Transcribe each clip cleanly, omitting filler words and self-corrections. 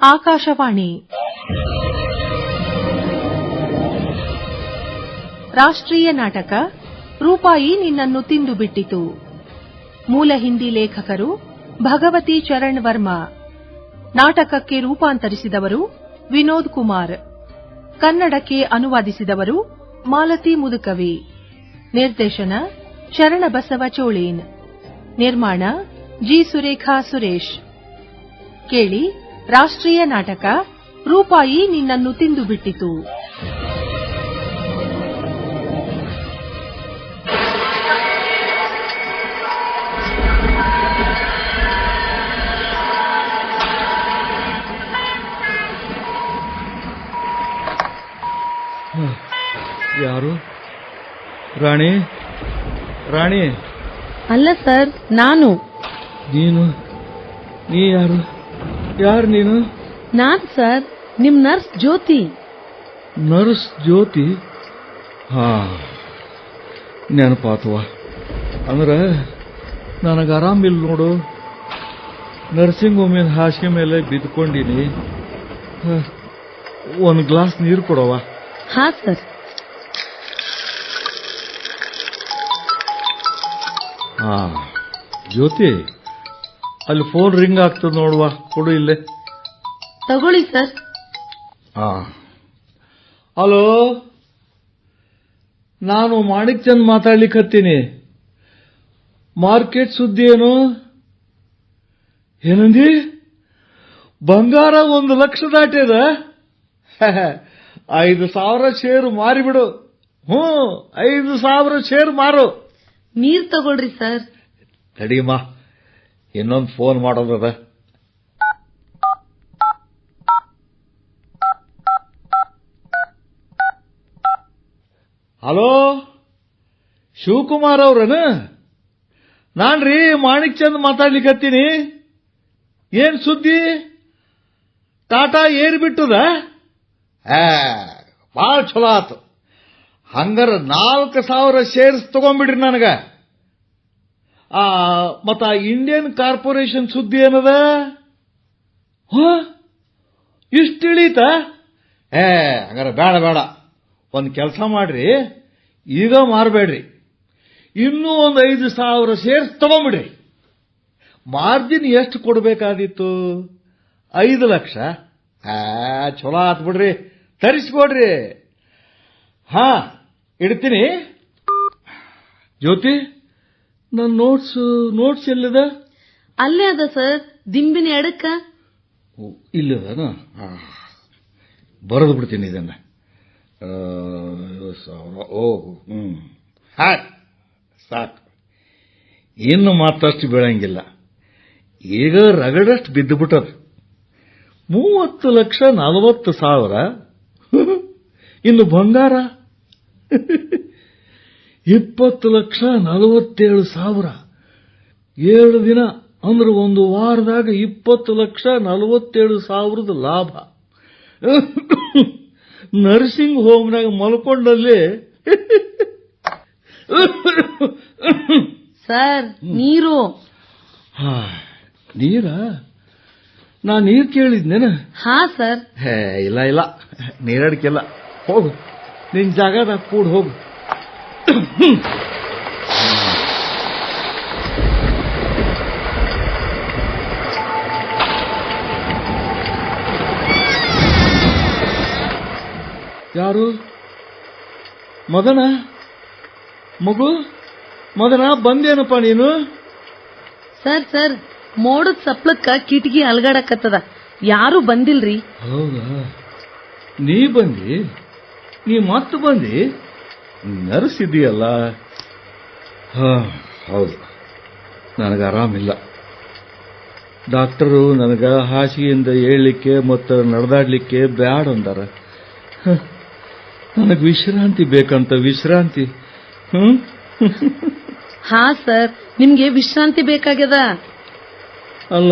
ಆಕಾಶವಾಣಿ ರಾಷ್ಟ್ರೀಯ ನಾಟಕ ರೂಪಾಯಿ ನಿನ್ನನ್ನು ತಿಂದು ಬಿಟ್ಟಿತು. ಮೂಲ ಹಿಂದಿ ಲೇಖಕರು ಭಗವತಿ ಚರಣ್ ವರ್ಮಾ. ನಾಟಕಕ್ಕೆ ರೂಪಾಂತರಿಸಿದವರು ವಿನೋದ್ ಕುಮಾರ್. ಕನ್ನಡಕ್ಕೆ ಅನುವಾದಿಸಿದವರು ಮಾಲತಿ ಮುದುಕವಿ. ನಿರ್ದೇಶನ ಶರಣಬಸವ ಚೋಳೀನ್. ನಿರ್ಮಾಣ ಜಿ. ಸುರೇಖಾ ಸುರೇಶ್. ಕೇಳಿ ರಾಷ್ಟ್ರೀಯ ನಾಟಕ ರೂಪಾಯಿ ನಿನ್ನನ್ನು ತಿಂದು ಬಿಟ್ಟಿತು. ಯಾರು? ರಾಣಿ? ರಾಣಿ? ಅಲ್ಲ ಸರ್, ನಾನು. ನೀನು? ನೀ ಯಾರು? ಯಾರು ನೀನು? ನಾನ್ ಸರ್, ನಿಮ್ ನರ್ಸ್ ಜ್ಯೋತಿ. ನರ್ಸ್ ಜ್ಯೋತಿ? ಹಾ, ನೆನಪಾತವ. ಅಂದ್ರೆ ನನಗೆ ಆರಾಮಿಲ್ಲ ನೋಡು. ನರ್ಸಿಂಗ್ ಹೋಮಿನ ಹಾಸಿಗೆ ಮೇಲೆ ಬಿದ್ಕೊಂಡಿನಿ. ಒಂದು ಗ್ಲಾಸ್ ನೀರು ಕೊಡವ. ಹಾ ಸರ್. ಹಾ ಜ್ಯೋತಿ, ಅಲ್ಲಿ ಫೋನ್ ರಿಂಗ್ ಆಗ್ತದ ನೋಡುವ, ಕೊಡು ಇಲ್ಲೇ. ತಗೊಳ್ಳಿ ಸರ್. ಹಾ, ಹಲೋ, ನಾನು ಮಾಣಿಕ್ ಚಂದ್ ಮಾತಾಡ್ಲಿಕ್ಕತ್ತೀನಿ. ಮಾರ್ಕೆಟ್ ಸುದ್ದಿ ಏನು? ಏನಂದಿ? ಬಂಗಾರ 1,00,000 ದಾಟ್ಯದ? 5,000 ಶೇರು ಮಾರಿಬಿಡು. 5,000 ಶೇರು ಮಾರು. ನೀರ್ ತಗೊಳ್ರಿ ಸರ್. ತಡೀಮಾ, ಇನ್ನೊಂದು ಫೋನ್ ಮಾಡೋದದ. ಹಲೋ, ಶಿವಕುಮಾರ್ ಅವ್ರನ? ನಾನ್ರಿ ಮಾಣಿಕ್ ಚಂದ್ ಮಾತಾಡ್ಲಿಕ್ಕತ್ತೀನಿ. ಏನ್ ಸುದ್ದಿ? ಟಾಟಾ ಏರ್ ಬಿಟ್ಟದ? ಭಾಳ ಚಲೋ ಆತು. ಹಂಗಾರ 4,000 ಶೇರ್ಸ್ ತಗೊಂಡ್ಬಿಡ್ರಿ ನನಗ. ಮತ್ತ ಇಂಡಿಯನ್ ಕಾರ್ಪೊರೇಷನ್ ಸುದ್ದಿ ಏನದ? ಇಷ್ಟ ಇಳೀತ? ಹಂಗಾರ ಬೇಡ ಬೇಡ, ಒಂದು ಕೆಲಸ ಮಾಡ್ರಿ, ಈಗ ಮಾರಬೇಡ್ರಿ. ಇನ್ನೂ ಒಂದು 5,000 ಶೇರ್ಸ್ ತಗೊಂಡ್ಬಿಡ್ರಿ. ಮಾರ್ಜಿನ್ ಎಷ್ಟು ಕೊಡಬೇಕಾದಿತ್ತು? 5 ಲಕ್ಷ. ಚಲೋ ಆತ್ ಬಿಡ್ರಿ, ತರಿಸ್ಕೊಡ್ರಿ. ಹಾ, ಇಡ್ತೀನಿ. ಜ್ಯೋತಿ, ನನ್ನ ನೋಟ್ಸ್ ಎಲ್ಲಿದ? ಅಲ್ಲೇ ಅದ ಸರ್, ದಿಂಬಿನ ಎಡಕ್ಕ. ಇಲ್ಲದ? ಬರೆದು ಬಿಡ್ತೀನಿ ಇದನ್ನ. ಸಾಕು, ಇನ್ನು ಮತ್ತಷ್ಟು ಬೀಳಂಗಿಲ್ಲ. ಈಗ ರಗಡಷ್ಟು ಬಿದ್ದು ಬಿಟ್ಟದ. 30,40,000. ಇನ್ನು ಬಂಗಾರ 20,47,000. 7 ದಿನ ಅಂದ್ರೆ ಒಂದು ವಾರದಾಗ 20,47,000 ಲಾಭ. ನರ್ಸಿಂಗ್ ಹೋಮ್ನಾಗ ಮಲ್ಕೊಂಡಲ್ಲಿ. ಸರ್, ನೀರು. ನೀರ? ನಾ ನೀರ್ ಕೇಳಿದ್ನೇನ? ಹಾ ಸರ್. ಇಲ್ಲ, ನೀರಡಿಕೆಲ್ಲ. ಹೋಗು, ನಿನ್ ಜಾಗದಾಗ ಕೂಡ ಹೋಗು. ಯಾರು? ಮದನ? ಮಗು ಮದನ, ಬಂದೇನಪ್ಪ ನೀನು? ಸರ್, ಮೋಡದ ಸಪ್ಲಕ್ಕ ಕಿಟಕಿ ಅಲ್ಗಾಡಕತ್ತದ. ಯಾರು ಬಂದಿಲ್ರಿ. ಹೌದಾ? ನೀ ಬಂದಿ? ನೀ ಮತ್ತೆ ಬಂದಿ? ನರ್ಸಿದೀಯಲ್ಲ? ಹೌದು, ನನಗೆ ಆರಾಮಿಲ್ಲ. ಡಾಕ್ಟರು ನನಗ ಹಾಸಿಗೆಯಿಂದ ಏಳಲಿಕ್ಕೆ ಮತ್ತು ನಡೆದಾಡ್ಲಿಕ್ಕೆ ಬ್ಯಾಡ ಅಂದಾರ. ನನಗೆ ವಿಶ್ರಾಂತಿ ಬೇಕಂತ. ವಿಶ್ರಾಂತಿ? ಹಾ ಸರ್, ನಿಮ್ಗೆ ವಿಶ್ರಾಂತಿ ಬೇಕಾಗ್ಯದ. ಅಲ್ಲ,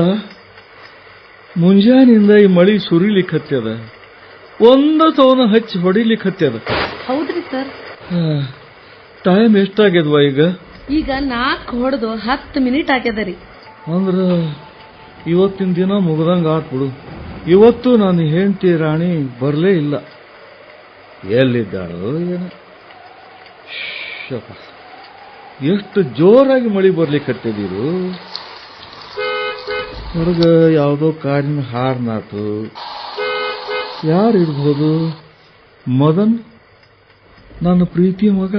ಮುಂಜಾನಿಂದ ಈ ಮಳಿ ಸುರಿಲಿಕ್ಕತ್ಯದ, ಒಂದ ತವನ ಹಚ್ಚಿ ಹೊಡಿಲಿಕ್ಕತ್ಯದ. ಹೌದ್ರಿ ಸರ್. ಟೈಮ್ ಎಷ್ಟಾಗ್ಯದವ ಈಗ? ಈಗ 4 ಹೊಡೆದು 10 ಮಿನಿಟ್ ಆಗ್ಯದ ರೀ. ಅಂದ್ರ ಇವತ್ತಿನ ದಿನ ಮುಗ್ದಂಗ ಆತ್ ಬಿಡು. ಇವತ್ತು ನನ್ನ ಹೆಂಡತಿ ರಾಣಿ ಬರಲೇ ಇಲ್ಲ. ಎಲ್ಲಿದ್ದಾಳೋ ಏನೋ. ಶಪ್ಪ, ಎಷ್ಟು ಜೋರಾಗಿ ಮಳಿ ಬರ್ಲಿಕ್ಕತ್ತಿದ್ದೀರು. ಹೊರಗ ಯಾವುದೋ ಕಾರಿನ ಹಾರ್ನಾತು. ಯಾರಿರ್ಬೋದು? ಮದನ್, ನನ್ನ ಪ್ರೀತಿ ಮಗ.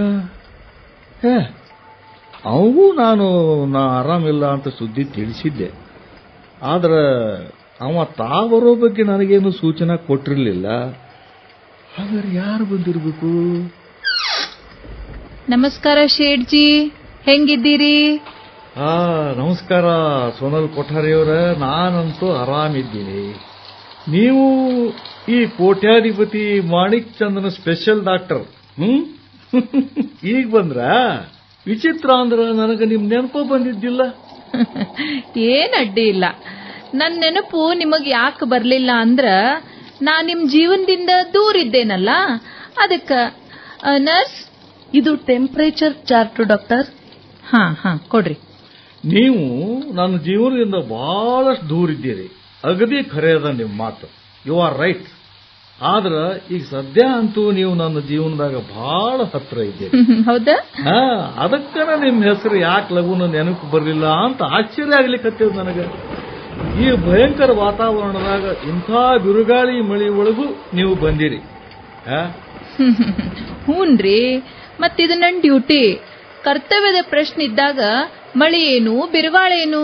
ಅವಗೂ ನಾ ಆರಾಮಿಲ್ಲ ಅಂತ ಸುದ್ದಿ ತಿಳಿಸಿದ್ದೆ. ಆದ್ರೆ ಅವ ಬರೋ ಬಗ್ಗೆ ನನಗೇನು ಸೂಚನೆ ಕೊಟ್ಟಿರಲಿಲ್ಲ. ಹಾಗಾದ್ರೆ ಯಾರು ಬಂದಿರಬೇಕು? ನಮಸ್ಕಾರ ಶೇಠ್ಜಿ, ಹೆಂಗಿದ್ದೀರಿ? ನಮಸ್ಕಾರ ಸೋನಲ್ ಕೊಠಾರಿಯವರ. ನಾನಂತೂ ಆರಾಮಿದ್ದೀನಿ. ನೀವು ಈ ಕೋಟ್ಯಾಧಿಪತಿ ಮಾಣಿಕ್ ಚಂದನ ಸ್ಪೆಷಲ್ ಡಾಕ್ಟರ್. ಈಗ ಬಂದ್ರ? ವಿಚಿತ್ರ ಅಂದ್ರ ನನಗೆ ನಿಮ್ ನೆನಪು ಬಂದಿದ್ದಿಲ್ಲ. ಏನ್ ಅಡ್ಡಿ ಇಲ್ಲ. ನನ್ ನೆನಪು ನಿಮಗ್ ಯಾಕೆ ಬರ್ಲಿಲ್ಲ ಅಂದ್ರ ನಾ ನಿಮ್ ಜೀವನದಿಂದ ದೂರ ಇದ್ದೇನಲ್ಲ, ಅದಕ್ಕ. ನರ್ಸ್, ಇದು ಟೆಂಪರೇಚರ್ ಚಾರ್ಟ್ ಡಾಕ್ಟರ್. ಹಾ ಕೊಡ್ರಿ. ನೀವು ನನ್ನ ಜೀವನದಿಂದ ಬಹಳಷ್ಟು ದೂರ ಇದ್ದೀರಿ. ಅಗದಿ ಖರೆ ಅದ ನಿಮ್ಮ ಮಾತು. You are right. ಆದ್ರ ಈಗ ಸದ್ಯ ಅಂತೂ ನೀವು ನನ್ನ ಜೀವನದಾಗ ಬಹಳ ಹತ್ರ ಇದ್ದೀರಿ. ಹೌದಾ? ಅದಕ್ಕನ ನಿಮ್ ಹೆಸರು ಯಾಕೆ ಲಘುನ ನೆನಪು ಬರಲಿಲ್ಲ ಅಂತ ಆಶ್ಚರ್ಯ ಆಗ್ಲಿಕ್ಕತ್ತೇವ್ ನನಗೆ. ಈ ಭಯಂಕರ ವಾತಾವರಣದಾಗ ಇಂಥ ಬಿರುಗಾಳಿ ಮಳಿ ಒಳಗೂ ನೀವು ಬಂದಿರಿ. ಹೂನ್ರಿ, ಮತ್ತಿದು ನನ್ ಡ್ಯೂಟಿ. ಕರ್ತವ್ಯದ ಪ್ರಶ್ನೆ ಇದ್ದಾಗ ಮಳಿ ಏನು ಬಿರುಗಾಳೇನು.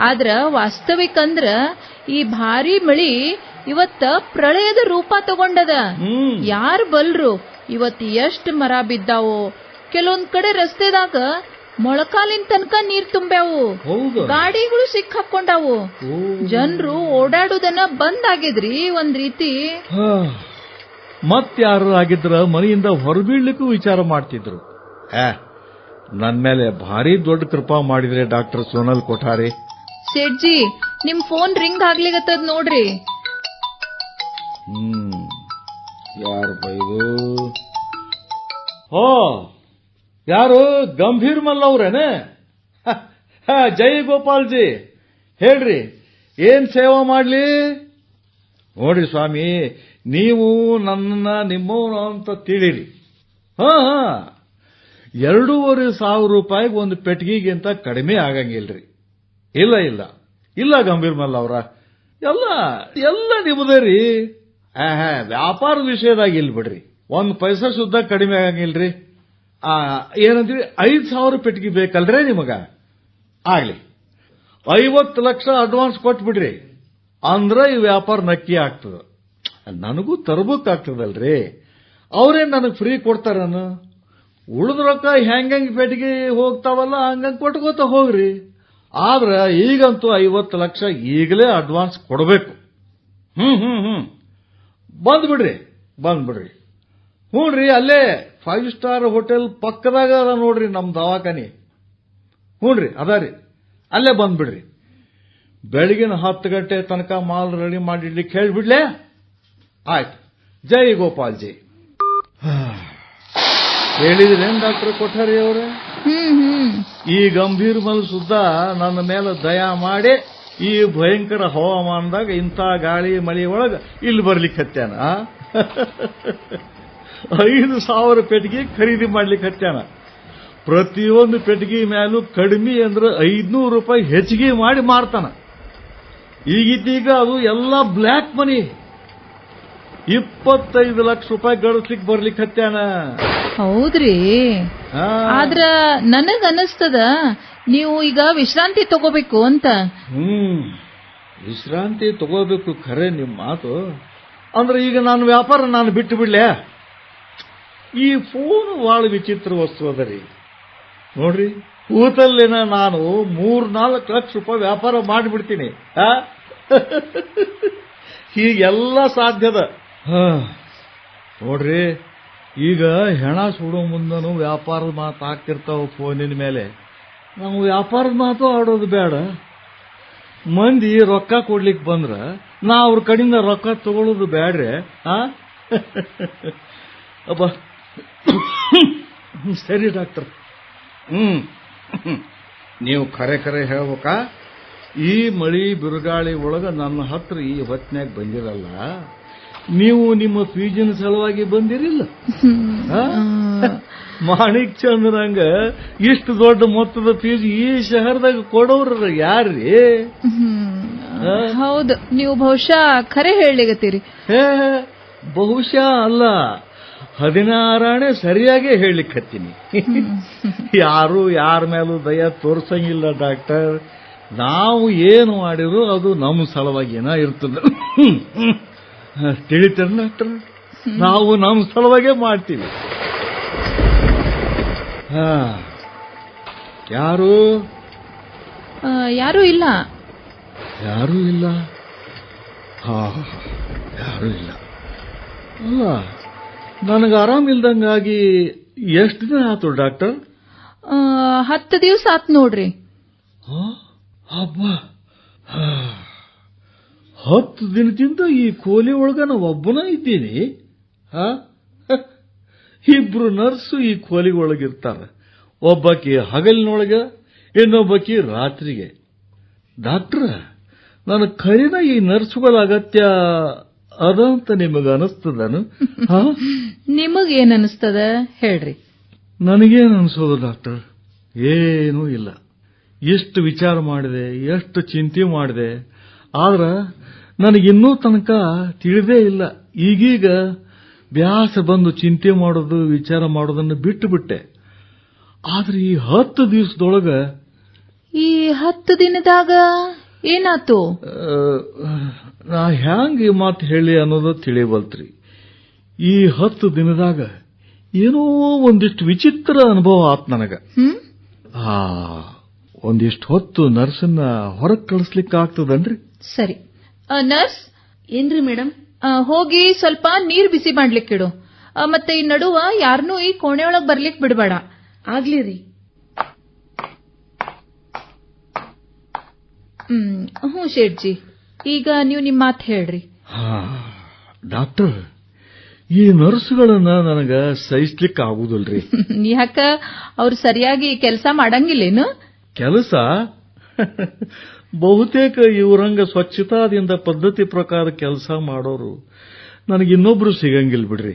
ಆದ್ರ ವಾಸ್ತವಿಕ ಅಂದ್ರ ಈ ಭಾರಿ ಮಳಿ ಇವತ್ತ ಪ್ರಳಯದ ರೂಪ ತಗೊಂಡದ. ಯಾರು ಬಲ್ರು ಇವತ್ತು ಎಷ್ಟು ಮರ ಬಿದ್ದಾವೋ. ಕೆಲವೊಂದ್ ಕಡೆ ರಸ್ತೆದಾಗ ಮೊಳಕಾಲಿನ ತನಕ ನೀರ್ ತುಂಬ್ಯಾವು. ಗಾಡಿಗಳು ಸಿಕ್ಕಾಕೊಂಡಾವು. ಜನರು ಓಡಾಡುದನ್ನ ಬಂದ್ ಆಗಿದ್ರಿ ಒಂದ್ ರೀತಿ. ಮತ್ಯಾರು ಆಗಿದ್ರ ಮನೆಯಿಂದ ಹೊರಬೀಳ್ಲಿಕ್ಕೂ ವಿಚಾರ ಮಾಡ್ತಿದ್ರು. ನನ್ ಮೇಲೆ ಭಾರಿ ದೊಡ್ಡ ಕೃಪಾ ಮಾಡಿದ್ರೆ ಡಾಕ್ಟರ್ ಸೋನಲ್ ಕೊಠಾರಿ. ಸೇಠ್ಜಿ, ನಿಮ್ ಫೋನ್ ರಿಂಗ್ ಆಗ್ಲಿಗತ್ತದ ನೋಡ್ರಿ. ಯಾರು ಬೈದು? ಯಾರು? ಗಂಭೀರ್ ಮಲ್ಲ ಅವ್ರೇನೆ? ಜೈ ಗೋಪಾಲ್ಜಿ, ಹೇಳ್ರಿ, ಏನ್ ಸೇವಾ ಮಾಡ್ಲಿ? ನೋಡ್ರಿ ಸ್ವಾಮಿ, ನೀವು ನನ್ನ ನಿಮ್ಮವನು ಅಂತ ತಿಳಿರಿ. 2,500 ರೂಪಾಯಿಗೆ ಒಂದು ಪೆಟ್ಟಿಗೆಗಿಂತ ಕಡಿಮೆ ಆಗಂಗಿಲ್ರಿ. ಇಲ್ಲ ಇಲ್ಲ ಇಲ್ಲ ಗಂಭೀರ್ ಮಲ್ಲ ಅವ್ರ, ಎಲ್ಲ ನಿಮ್ಮದೇ ರೀ. ವ್ಯಾಪಾರದ ವಿಷಯದಾಗ ಇಲ್ಲ ಬಿಡ್ರಿ. 1 ಪೈಸಾ ಸುದ್ದ ಕಡಿಮೆ ಆಗಂಗಿಲ್ರಿ. ಏನಂದ್ರಿ? 5,000 ಪೆಟ್ಟಿಗೆ ಬೇಕಲ್ರೇ ನಿಮಗ? ಆಗ್ಲಿ, 50 ಲಕ್ಷ ಅಡ್ವಾನ್ಸ್ ಕೊಟ್ಬಿಡ್ರಿ. ಅಂದ್ರ ಈ ವ್ಯಾಪಾರ ನಕ್ಕಿ ಆಗ್ತದ. ನನಗೂ ತರಬೇಕಾಗ್ತದಲ್ರಿ. ಅವ್ರೇನ್ ನನಗ್ ಫ್ರೀ ಕೊಡ್ತಾರನು? ಉಳಿದ ರೊಕ್ಕ ಹೆಂಗ್ ಪೆಟ್ಟಿಗೆ ಹೋಗ್ತಾವಲ್ಲ ಹಂಗಂಗ್ ಕೊಟ್ಕೋತ ಹೋಗ್ರಿ. ಆದ್ರ ಈಗಂತೂ 50 ಲಕ್ಷ ಈಗಲೇ ಅಡ್ವಾನ್ಸ್ ಕೊಡಬೇಕು. ಬಂದ್ಬಿಡ್ರಿ. ಹ್ಞೂನ್ರಿ, ಅಲ್ಲೇ 5 ಸ್ಟಾರ್ ಹೋಟೆಲ್ ಪಕ್ಕದಾಗ ಅದ ನೋಡ್ರಿ ನಮ್ ದವಾಖಾನಿ. ಹ್ಞೂನ್ರಿ, ಅದಾರಿ, ಅಲ್ಲೇ ಬಂದ್ಬಿಡ್ರಿ. ಬೆಳಗಿನ 10 ಗಂಟೆ ತನಕ ಮಾಲ್ ರೆಡಿ ಮಾಡಿಡ್ಲಿಕ್ಕೆ ಹೇಳ್ಬಿಡ್ಲೆ? ಆಯ್ತು. ಜೈ ಗೋಪಾಲ್ಜಿ. ಹೇಳಿದ್ರೇನ್ ಡಾಕ್ಟರ್ ಕೊಠಾರಿ ಅವರೇ? ಈ ಗಂಭೀರ್ ಮಲ್ ಸುದ್ದ ನನ್ನ ಮೇಲೆ ದಯಾ ಮಾಡಿ ಈ ಭಯಂಕರ ಹವಾಮಾನದಾಗ ಇಂಥ ಗಾಳಿ ಮಳಿ ಒಳಗ ಇಲ್ಲಿ ಬರ್ಲಿಕ್ಕೆ ಹತ್ಯಾನ. 5,000 ಪೆಟ್ಟಿಗೆ ಖರೀದಿ ಮಾಡ್ಲಿಕ್ಕೆ ಹತ್ಯಾನ. ಪ್ರತಿಯೊಂದು ಪೆಟ್ಟಿಗೆ ಮೇಲೂ ಕಡಿಮೆ ಅಂದ್ರೆ 500 ರೂಪಾಯಿ ಹೆಚ್ಚಿಗೆ ಮಾಡಿ ಮಾರ್ತಾನ. ಈಗಿದ್ದೀಗ ಅದು ಎಲ್ಲ ಬ್ಲ್ಯಾಕ್ ಮನಿ. 25 ಲಕ್ಷ ರೂಪಾಯಿ ಗಳಿಸ್ಲಿಕ್ಕೆ ಬರ್ಲಿಕ್ಕೆ ಹತ್ಯಾನ. ಹೌದ್ರಿ? ಆದ್ರ ನನಗ್ ಅನಿಸ್ತದ ನೀವು ಈಗ ವಿಶ್ರಾಂತಿ ತಗೋಬೇಕು ಅಂತ. ವಿಶ್ರಾಂತಿ ತಗೋಬೇಕು ಖರೆ ನಿಮ್ ಮಾತು. ಅಂದ್ರೆ ಈಗ ನಾನು ವ್ಯಾಪಾರ ಬಿಟ್ಟು ಬಿಡ್ಲೆ? ಈ ಫೋನ್ ಬಹಳ ವಿಚಿತ್ರ ವಸ್ತು ಅದರಿ. ನೋಡ್ರಿ, ಕೂತಲ್ಲೇನ ನಾನು 3-4 ಲಕ್ಷ ರೂಪಾಯಿ ವ್ಯಾಪಾರ ಮಾಡಿಬಿಡ್ತೀನಿ. ಹೀಗೆಲ್ಲ ಸಾಧ್ಯದ. ನೋಡ್ರಿ, ಈಗ ಹೆಣ ಸುಡೋ ಮುಂದನು ವ್ಯಾಪಾರದ ಮಾತು ಆಗ್ತಿರ್ತಾವ ಫೋನಿನ ಮೇಲೆ. ನಾವು ವ್ಯಾಪಾರದ ಮಾತು ಆಡೋದು ಬೇಡ. ಮಂದಿ ರೊಕ್ಕ ಕೊಡ್ಲಿಕ್ಕೆ ಬಂದ್ರ ನಾ ಅವ್ರ ಕಡೆಯಿಂದ ರೊಕ್ಕ ತಗೊಳ್ಳೋದು ಬೇಡ್ರೆ. ಅಬ್ಬ, ಸರಿ ಡಾಕ್ಟರ್. ನೀವು ಖರೆ ಹೇಳ್ಬೇಕಾ? ಈ ಮಳಿ ಬಿರುಗಾಳಿ ಒಳಗ ನನ್ನ ಹತ್ರ ಈ ಹೊತ್ನ್ಯಾಗ ಬಂದಿರಲ್ಲ, ನೀವು ನಿಮ್ಮ ಫೀಜಿನ ಸಲುವಾಗಿ ಬಂದಿರಿಲ್ಲ. ಮಾಣಿಕ್ ಚಂದ್ರಂಗ ಇಷ್ಟು ದೊಡ್ಡ ಮೊತ್ತದ ಫೀಸ್ ಈ ಶಹರದಾಗ ಕೊಡೋರ ಯಾರ್ರೀ? ಹೌದು, ನೀವು ಬಹುಶಃ ಖರೆ ಹೇಳಿಗತ್ತೀರಿ. ಬಹುಶಃ ಅಲ್ಲ, 16 ಸರಿಯಾಗೇ ಹೇಳಲಿಕ್ಕೆ ಹತ್ತೀನಿ. ಯಾರು ಯಾರ ಮೇಲೂ ದಯ ತೋರ್ಸಂಗಿಲ್ಲ ಡಾಕ್ಟರ್. ನಾವು ಏನು ಮಾಡಿದ್ರು ಅದು ನಮ್ಮ ಸಲುವಾಗಿ ಏನೋ ಇರ್ತದೆ. ತಿಳಿತಾರೆ ಡಾಕ್ಟರ್, ನಾವು ನಮ್ಮ ಸಲುವಾಗೇ ಮಾಡ್ತೀವಿ. ಯಾರು ಯಾರೂ ಇಲ್ಲ. ಯಾರೂ ಇಲ್ಲ? ಯಾರೂ ಇಲ್ಲ. ಅಲ್ಲ, ನನಗೆ ಆರಾಮಿಲ್ದಂಗಾಗಿ ಎಷ್ಟು ದಿನ ಆಯ್ತು ಡಾಕ್ಟರ್? 10 ದಿವಸ ಆತ್ ನೋಡ್ರಿ. ಹಬ್ಬ, 10 ದಿನದಿಂದ ಈ ಕೋಲಿ ಒಳಗ ನಾ ಒಬ್ಬನ ಇದ್ದೀನಿ. ಇಬ್ರು ನರ್ಸು ಈ ಕೋಲಿ ಒಳಗಿರ್ತಾರ. ಒಬ್ಬಾಕಿ ಹಗಲಿನೊಳಗ, ಇನ್ನೊಬ್ಬಾಕಿ ರಾತ್ರಿಗೆ. ಡಾಕ್ಟ್ರ, ನನ್ನ ಖರೀನ ಈ ನರ್ಸುಗಳ ಅಗತ್ಯ ಅದಂತ ನಿಮಗ ಅನಿಸ್ತದನು? ನಿಮಗೇನ್ ಅನಿಸ್ತದ ಹೇಳ್ರಿ. ನನಗೇನು ಅನಿಸೋದು ಡಾಕ್ಟರ್? ಏನೂ ಇಲ್ಲ. ಎಷ್ಟು ವಿಚಾರ ಮಾಡಿದೆ, ಎಷ್ಟು ಚಿಂತೆ ಮಾಡಿದೆ, ಆದ್ರ ನನಗಿನ್ನೂ ತನಕ ತಿಳಿದೇ ಇಲ್ಲ. ಈಗೀಗ ಬ್ಯಾಸ ಬಂದು ಚಿಂತೆ ಮಾಡೋದು, ವಿಚಾರ ಮಾಡೋದನ್ನು ಬಿಟ್ಟು ಬಿಟ್ಟೆ. ಆದ್ರೆ ಈ 10 ದಿವಸದೊಳಗ, ಈ 10 ದಿನದಾಗ ಏನಾತು? ನಾ ಹ್ಯಾಂಗ ಈ ಮಾತು ಹೇಳಿ ಅನ್ನೋದು ತಿಳಿವಲ್ತ್ರಿ. ಈ 10 ದಿನದಾಗ ಏನೋ ಒಂದಿಷ್ಟು ವಿಚಿತ್ರ ಅನುಭವ ಆತ್ ನನಗ. ಒಂದಿಷ್ಟು ಹೊತ್ತು ನರ್ಸನ್ನ ಹೊರಗೆ ಕಳಿಸ್ಲಿಕ್ಕೆ ಆಗ್ತದನ್ರಿ? ಸರಿ. ನರ್ಸ್, ಏನ್ರಿ ಮೇಡಮ್? ಹೋಗಿ ಸ್ವಲ್ಪ ನೀರ್ ಬಿಸಿ ಮಾಡ್ಲಿಕ್ಕಿಡು. ಮತ್ತೆ ಈ ನಡುವ ಯಾರನ್ನೂ ಈ ಕೋಣೆಯೊಳಗ್ ಬರ್ಲಿಕ್ ಬಿಡಬೇಡ. ಆಗ್ಲಿ ರೀ. ಹ್ಞೂ ಶೇಟ್ಜಿ, ಈಗ ನೀವು ನಿಮ್ಮ ಮಾತು ಹೇಳ್ರಿ. ಡಾಕ್ಟರ್, ಈ ನರ್ಸ್ಗಳನ್ನ ನನಗ ಸಹಿಸ್ಲಿಕ್ಕೆ ಆಗುದಿಲ್ರಿ. ಯಾಕ, ಅವ್ರು ಸರಿಯಾಗಿ ಕೆಲಸ ಮಾಡಂಗಿಲ್ಲೇನು? ಕೆಲಸ ಬಹುತೇಕ ಇವರಂಗ ಸ್ವಚ್ಛತಾದಿಂದ ಪದ್ಧತಿ ಪ್ರಕಾರ ಕೆಲಸ ಮಾಡೋರು ನನಗಿನ್ನೊಬ್ರು ಸಿಗಂಗಿಲ್ಲ ಬಿಡ್ರಿ.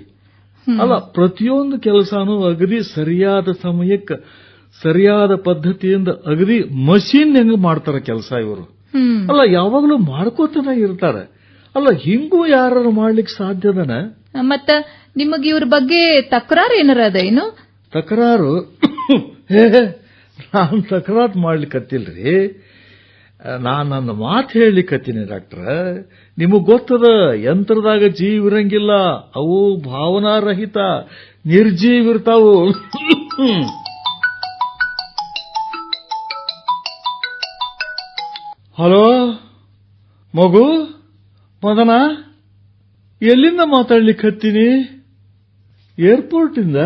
ಅಲ್ಲ, ಪ್ರತಿಯೊಂದು ಕೆಲಸನೂ ಅಗದಿ ಸರಿಯಾದ ಸಮಯಕ್ಕೆ ಸರಿಯಾದ ಪದ್ಧತಿಯಿಂದ ಅಗದಿ ಮಷೀನ್ ಹೆಂಗ ಮಾಡ್ತಾರ ಕೆಲಸ ಇವರು. ಅಲ್ಲ, ಯಾವಾಗಲೂ ಮಾಡ್ಕೋತಾನೆ ಇರ್ತಾರೆ. ಅಲ್ಲ, ಹಿಂಗೂ ಯಾರು ಮಾಡ್ಲಿಕ್ಕೆ ಸಾಧ್ಯದನ? ಮತ್ತ ನಿಮಗ ಇವ್ರ ಬಗ್ಗೆ ತಕರಾರು ಏನಾರ ಅದ ಏನು? ತಕರಾರು? ನಾನು ತಕರಾರು ಮಾಡ್ಲಿಕ್ಕತ್ತಿಲ್ರಿ. ನಾನು ನನ್ನ ಮಾತು ಹೇಳಲಿಕ್ಕತ್ತೀನಿ ಡಾಕ್ಟ್ರ. ನಿಮಗ್ ಗೊತ್ತದ, ಯಂತ್ರದಾಗ ಜೀವ ಇರಂಗಿಲ್ಲ, ಅವು ಭಾವನಾರಹಿತ ನಿರ್ಜೀವ ಇರ್ತಾವು. ಹಲೋ ಮಗು, ಮದನ, ಎಲ್ಲಿಂದ ಮಾತಾಡ್ಲಿಕ್ಕತ್ತೀನಿ? ಏರ್ಪೋರ್ಟಿಂದ?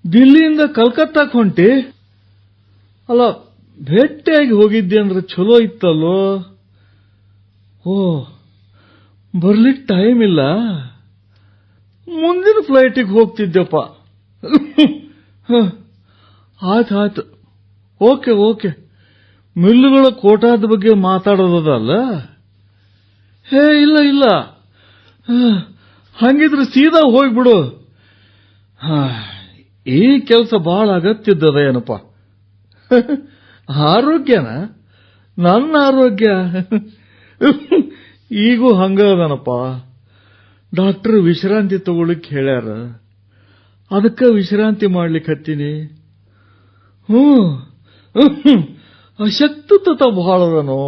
ದಿಲ್ಲಿಯಿಂದ ಕಲ್ಕತ್ತಾಕ್ ಹೊಂಟಿ? ಅಲ್ಲ, ಭೇಟಿಯಾಗಿ ಹೋಗಿದ್ದೆ ಅಂದ್ರೆ ಚಲೋ ಇತ್ತಲ್ಲೋ. ಬರ್ಲಿಕ್ಕೆ ಟೈಮ್ ಇಲ್ಲ, ಮುಂದಿನ ಫ್ಲೈಟಿಗೆ ಹೋಗ್ತಿದ್ದೆಪ್ಪ. ಆಯ್ತು, ಓಕೆ. ಮಿಲ್ಲುಗಳ ಕೋಟಾದ ಬಗ್ಗೆ ಮಾತಾಡೋದಲ್ಲ? ಇಲ್ಲ, ಹಂಗಿದ್ರೆ ಸೀದಾ ಹೋಗ್ಬಿಡು. ಈ ಕೆಲಸ ಬಹಳ ಅಗತ್ಯದ ಏನಪ್ಪ. ಆರೋಗ್ಯನ? ನನ್ನ ಆರೋಗ್ಯ ಈಗೂ ಹಂಗದನಪ್ಪ. ಡಾಕ್ಟರ್ ವಿಶ್ರಾಂತಿ ತಗೊಳ್ಳಿಕ್ ಹೇಳ್ಯಾರ, ಅದಕ್ಕೆ ವಿಶ್ರಾಂತಿ ಮಾಡ್ಲಿಕ್ಕೆ ಹತ್ತೀನಿ. ಅಶಕ್ತತ ಬಹಳದನೋ.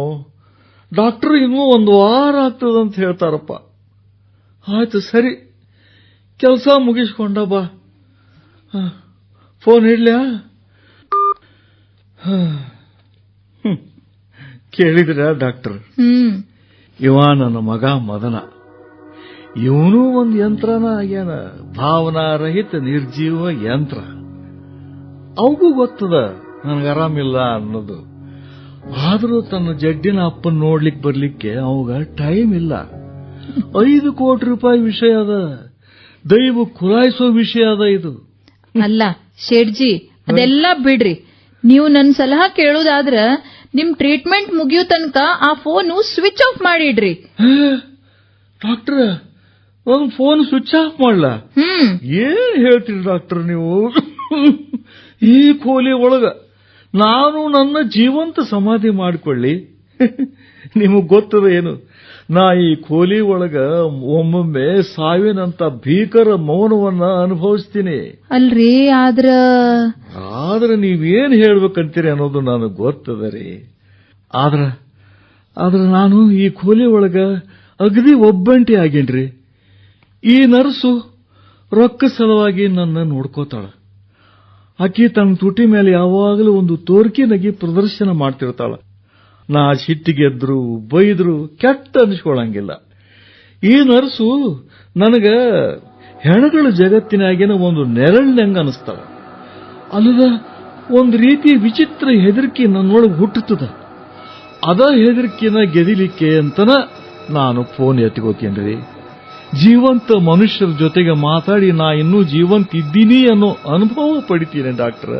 ಡಾಕ್ಟರ್ ಇನ್ನೂ 1 ವಾರ ಆಗ್ತದಂತ ಹೇಳ್ತಾರಪ್ಪ. ಆಯ್ತು, ಸರಿ, ಕೆಲಸ ಮುಗಿಸ್ಕೊಂಡ ಬಾ. ಫೋನ್ ಇಡ್ಲ್ಯಾ? ಕೇಳಿದ್ರ ಡಾಕ್ಟರ್? ಇವ ನನ್ನ ಮಗ ಮದನ. ಇವನು ಒಂದು ಯಂತ್ರನ ಆಗ್ಯಾನ, ಭಾವನಾರಹಿತ ನಿರ್ಜೀವ ಯಂತ್ರ. ಅವಗೂ ಗೊತ್ತದ ನನಗೆ ಆರಾಮಿಲ್ಲ ಅನ್ನೋದು. ಆದರೂ ತನ್ನ ಜಡ್ಡಿನ ಅಪ್ಪನ ನೋಡ್ಲಿಕ್ಕೆ ಬರ್ಲಿಕ್ಕೆ ಅವಾಗ ಟೈಮ್ ಇಲ್ಲ. 5 ಕೋಟಿ ರೂಪಾಯಿ ವಿಷಯ ಅದ, ದೈವ ಕುಲಾಯಿಸೋ ವಿಷಯ ಅದ ಇದು. ಅಲ್ಲ ಶೇಟ್ಜಿ, ಅದೆಲ್ಲ ಬಿಡ್ರಿ. ನೀವು ನನ್ನ ಸಲಹಾ ಕೇಳೋದಾದ್ರ ನಿಮ್ ಟ್ರೀಟ್ಮೆಂಟ್ ಮುಗಿಯೋ ತನಕ ಆ ಫೋನು ಸ್ವಿಚ್ ಆಫ್ ಮಾಡಿಡ್ರಿ. ಡಾಕ್ಟರ್, ಒಂದು ಫೋನ್ ಸ್ವಿಚ್ ಆಫ್ ಮಾಡ್ಲಾ? ಏನ್ ಹೇಳ್ತೀರಿ ಡಾಕ್ಟರ್ ನೀವು? ಈ ಕೋಲಿ ಒಳಗ ನಾನು ನನ್ನ ಜೀವಂತ ಸಮಾಧಿ ಮಾಡಿಕೊಳ್ಳಿ? ನಿಮಗ್ ಗೊತ್ತದ ಏನು, ನಾ ಈ ಕೋಲಿ ಒಳಗ ಒಮ್ಮೊಮ್ಮೆ ಸಾವಿನಂತ ಭೀಕರ ಮೌನವನ್ನ ಅನುಭವಿಸ್ತೀನಿ. ಅಲ್ರಿ, ಆದ್ರೆ ನೀವೇನ್ ಹೇಳ್ಬೇಕಂತೀರಿ ಅನ್ನೋದು ನನಗೆ ಗೊತ್ತದ ರೀ. ಆದ್ರ ನಾನು ಈ ಕೋಲಿ ಒಳಗ ಅಗದಿ ಒಬ್ಬಂಟಿ ಆಗೇನ್ರಿ. ಈ ನರ್ಸು ರೊಕ್ಕ ಸಲುವಾಗಿ ನನ್ನ ನೋಡ್ಕೋತಾಳ. ಆಕಿ ತನ್ನ ತುಟಿ ಮೇಲೆ ಯಾವಾಗಲೂ ಒಂದು ತೋರ್ಕಿ ನಗಿ ಪ್ರದರ್ಶನ ಮಾಡ್ತಿರ್ತಾಳ. ನಾ ಸಿಟ್ಟಿಗೆದ್ರು ಬೈದ್ರು ಕೆಟ್ಟ ಅನಿಸ್ಕೊಳಂಗಿಲ್ಲ. ಈ ನರ್ಸು ನನಗ ಹೆಣಗಳ ಜಗತ್ತಿನಾಗೇನ ಒಂದು ನೆರಳಿನಂಗ ಅನಿಸ್ತಾಳ. ಅಲ್ಲದ ಒಂದು ರೀತಿ ವಿಚಿತ್ರ ಹೆದರಿಕೆ ನನ್ನೊಳಗೆ ಹುಟ್ಟುತ್ತದ. ಅದ ಹೆದರಿಕೆನ ಗೆದಿಲಿಕ್ಕೆ ಅಂತನ ನಾನು ಫೋನ್ ಎತ್ಕೋತೀನ್ರಿ. ಜೀವಂತ ಮನುಷ್ಯರ ಜೊತೆಗೆ ಮಾತಾಡಿ ನಾ ಇನ್ನೂ ಜೀವಂತ ಇದ್ದೀನಿ ಅನ್ನೋ ಅನುಭವ ಪಡಿತೀನಿ ಡಾಕ್ಟರ್.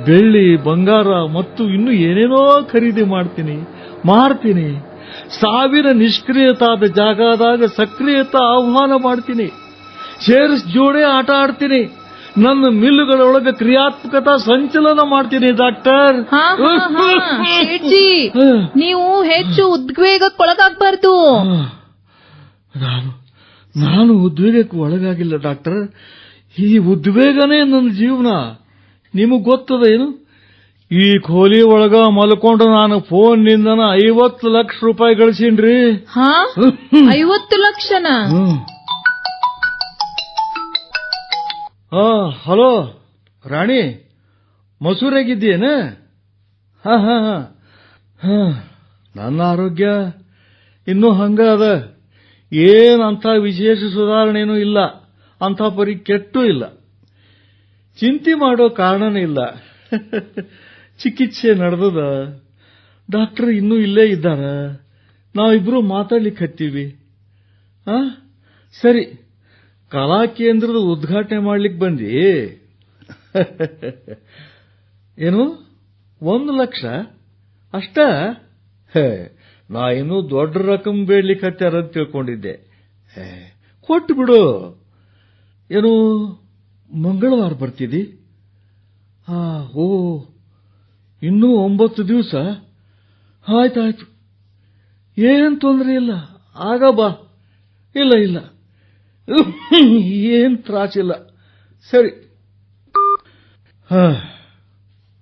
ಬೆಳ್ಳಿ, ಬಂಗಾರ ಮತ್ತು ಇನ್ನು ಏನೇನೋ ಖರೀದಿ ಮಾಡ್ತೀನಿ. ಸಾವಿರ ನಿಷ್ಕ್ರಿಯತಾದ ಜಾಗದಾಗ ಸಕ್ರಿಯತಾ ಆಹ್ವಾನ ಮಾಡ್ತೀನಿ. ಶೇರ್ಸ್ ಜೋಡೆ ಆಟ ಆಡ್ತೀನಿ. ನನ್ನ ಮಿಲ್ಲುಗಳೊಳಗೆ ಕ್ರಿಯಾತ್ಮಕತಾ ಸಂಚಲನ ಮಾಡ್ತೀನಿ ಡಾಕ್ಟರ್. ನೀವು ಹೆಚ್ಚು ಉದ್ವೇಗಕ್ಕೊಳಗಾಗಬಾರ್ದು. ನಾನು ಉದ್ವೇಗಕ್ಕೆ ಒಳಗಾಗಿಲ್ಲ ಡಾಕ್ಟರ್. ಈ ಉದ್ವೇಗನೇ ನನ್ನ ಜೀವನ. ನಿಮಗ್ ಗೊತ್ತದ ಏನು, ಈ ಕೋಲಿ ಒಳಗ ಮಲ್ಕೊಂಡು ನಾನು ಫೋನ್ನಿಂದನ 50 ಲಕ್ಷ ರೂಪಾಯಿ ಗಳಿಸೀನ್ರಿ. 50 ಲಕ್ಷನ? ಹಲೋ ರಾಣಿ, ಮಸೂರಾಗಿದ್ದೀಯೇನ? ನನ್ನ ಆರೋಗ್ಯ ಇನ್ನೂ ಹಂಗ ಅದ. ಏನಂತ ವಿಶೇಷ ಸುಧಾರಣೆನೂ ಇಲ್ಲ, ಅಂಥ ಪರಿ ಕೆಟ್ಟೂ ಇಲ್ಲ. ಚಿಂತೆ ಮಾಡೋ ಕಾರಣನೇ ಇಲ್ಲ. ಚಿಕಿತ್ಸೆ ನಡೆದದ. ಡಾಕ್ಟರ್ ಇನ್ನೂ ಇಲ್ಲೇ ಇದ್ದಾರ. ನಾವಿಬ್ರು ಮಾತಾಡ್ಲಿಕ್ಕೆ ಹತ್ತೀವಿ. ಸರಿ, ಕಲಾ ಕೇಂದ್ರದ ಉದ್ಘಾಟನೆ ಮಾಡ್ಲಿಕ್ಕೆ ಬಂದಿ ಏನು? 1 ಲಕ್ಷ ಅಷ್ಟ? ನಾ ಇನ್ನೂ ದೊಡ್ಡ ರಕಂ ಬೇಡ್ಲಿಕ್ಕೆ ಹತ್ಯಾರ ಅಂತ ತಿಳ್ಕೊಂಡಿದ್ದೆ. ಕೊಟ್ಟು ಬಿಡು. ಏನು ಮಂಗಳವಾರ ಬರ್ತಿದ್ದಿ? ಓ, ಇನ್ನೂ 9 ದಿವಸ. ಆಯ್ತಾಯ್ತು, ಏನ್ ತೊಂದರೆ ಇಲ್ಲ, ಆಗ ಬಾ. ಇಲ್ಲ ಏನ್ ತ್ರಾಸಿಲ್ಲ. ಸರಿ.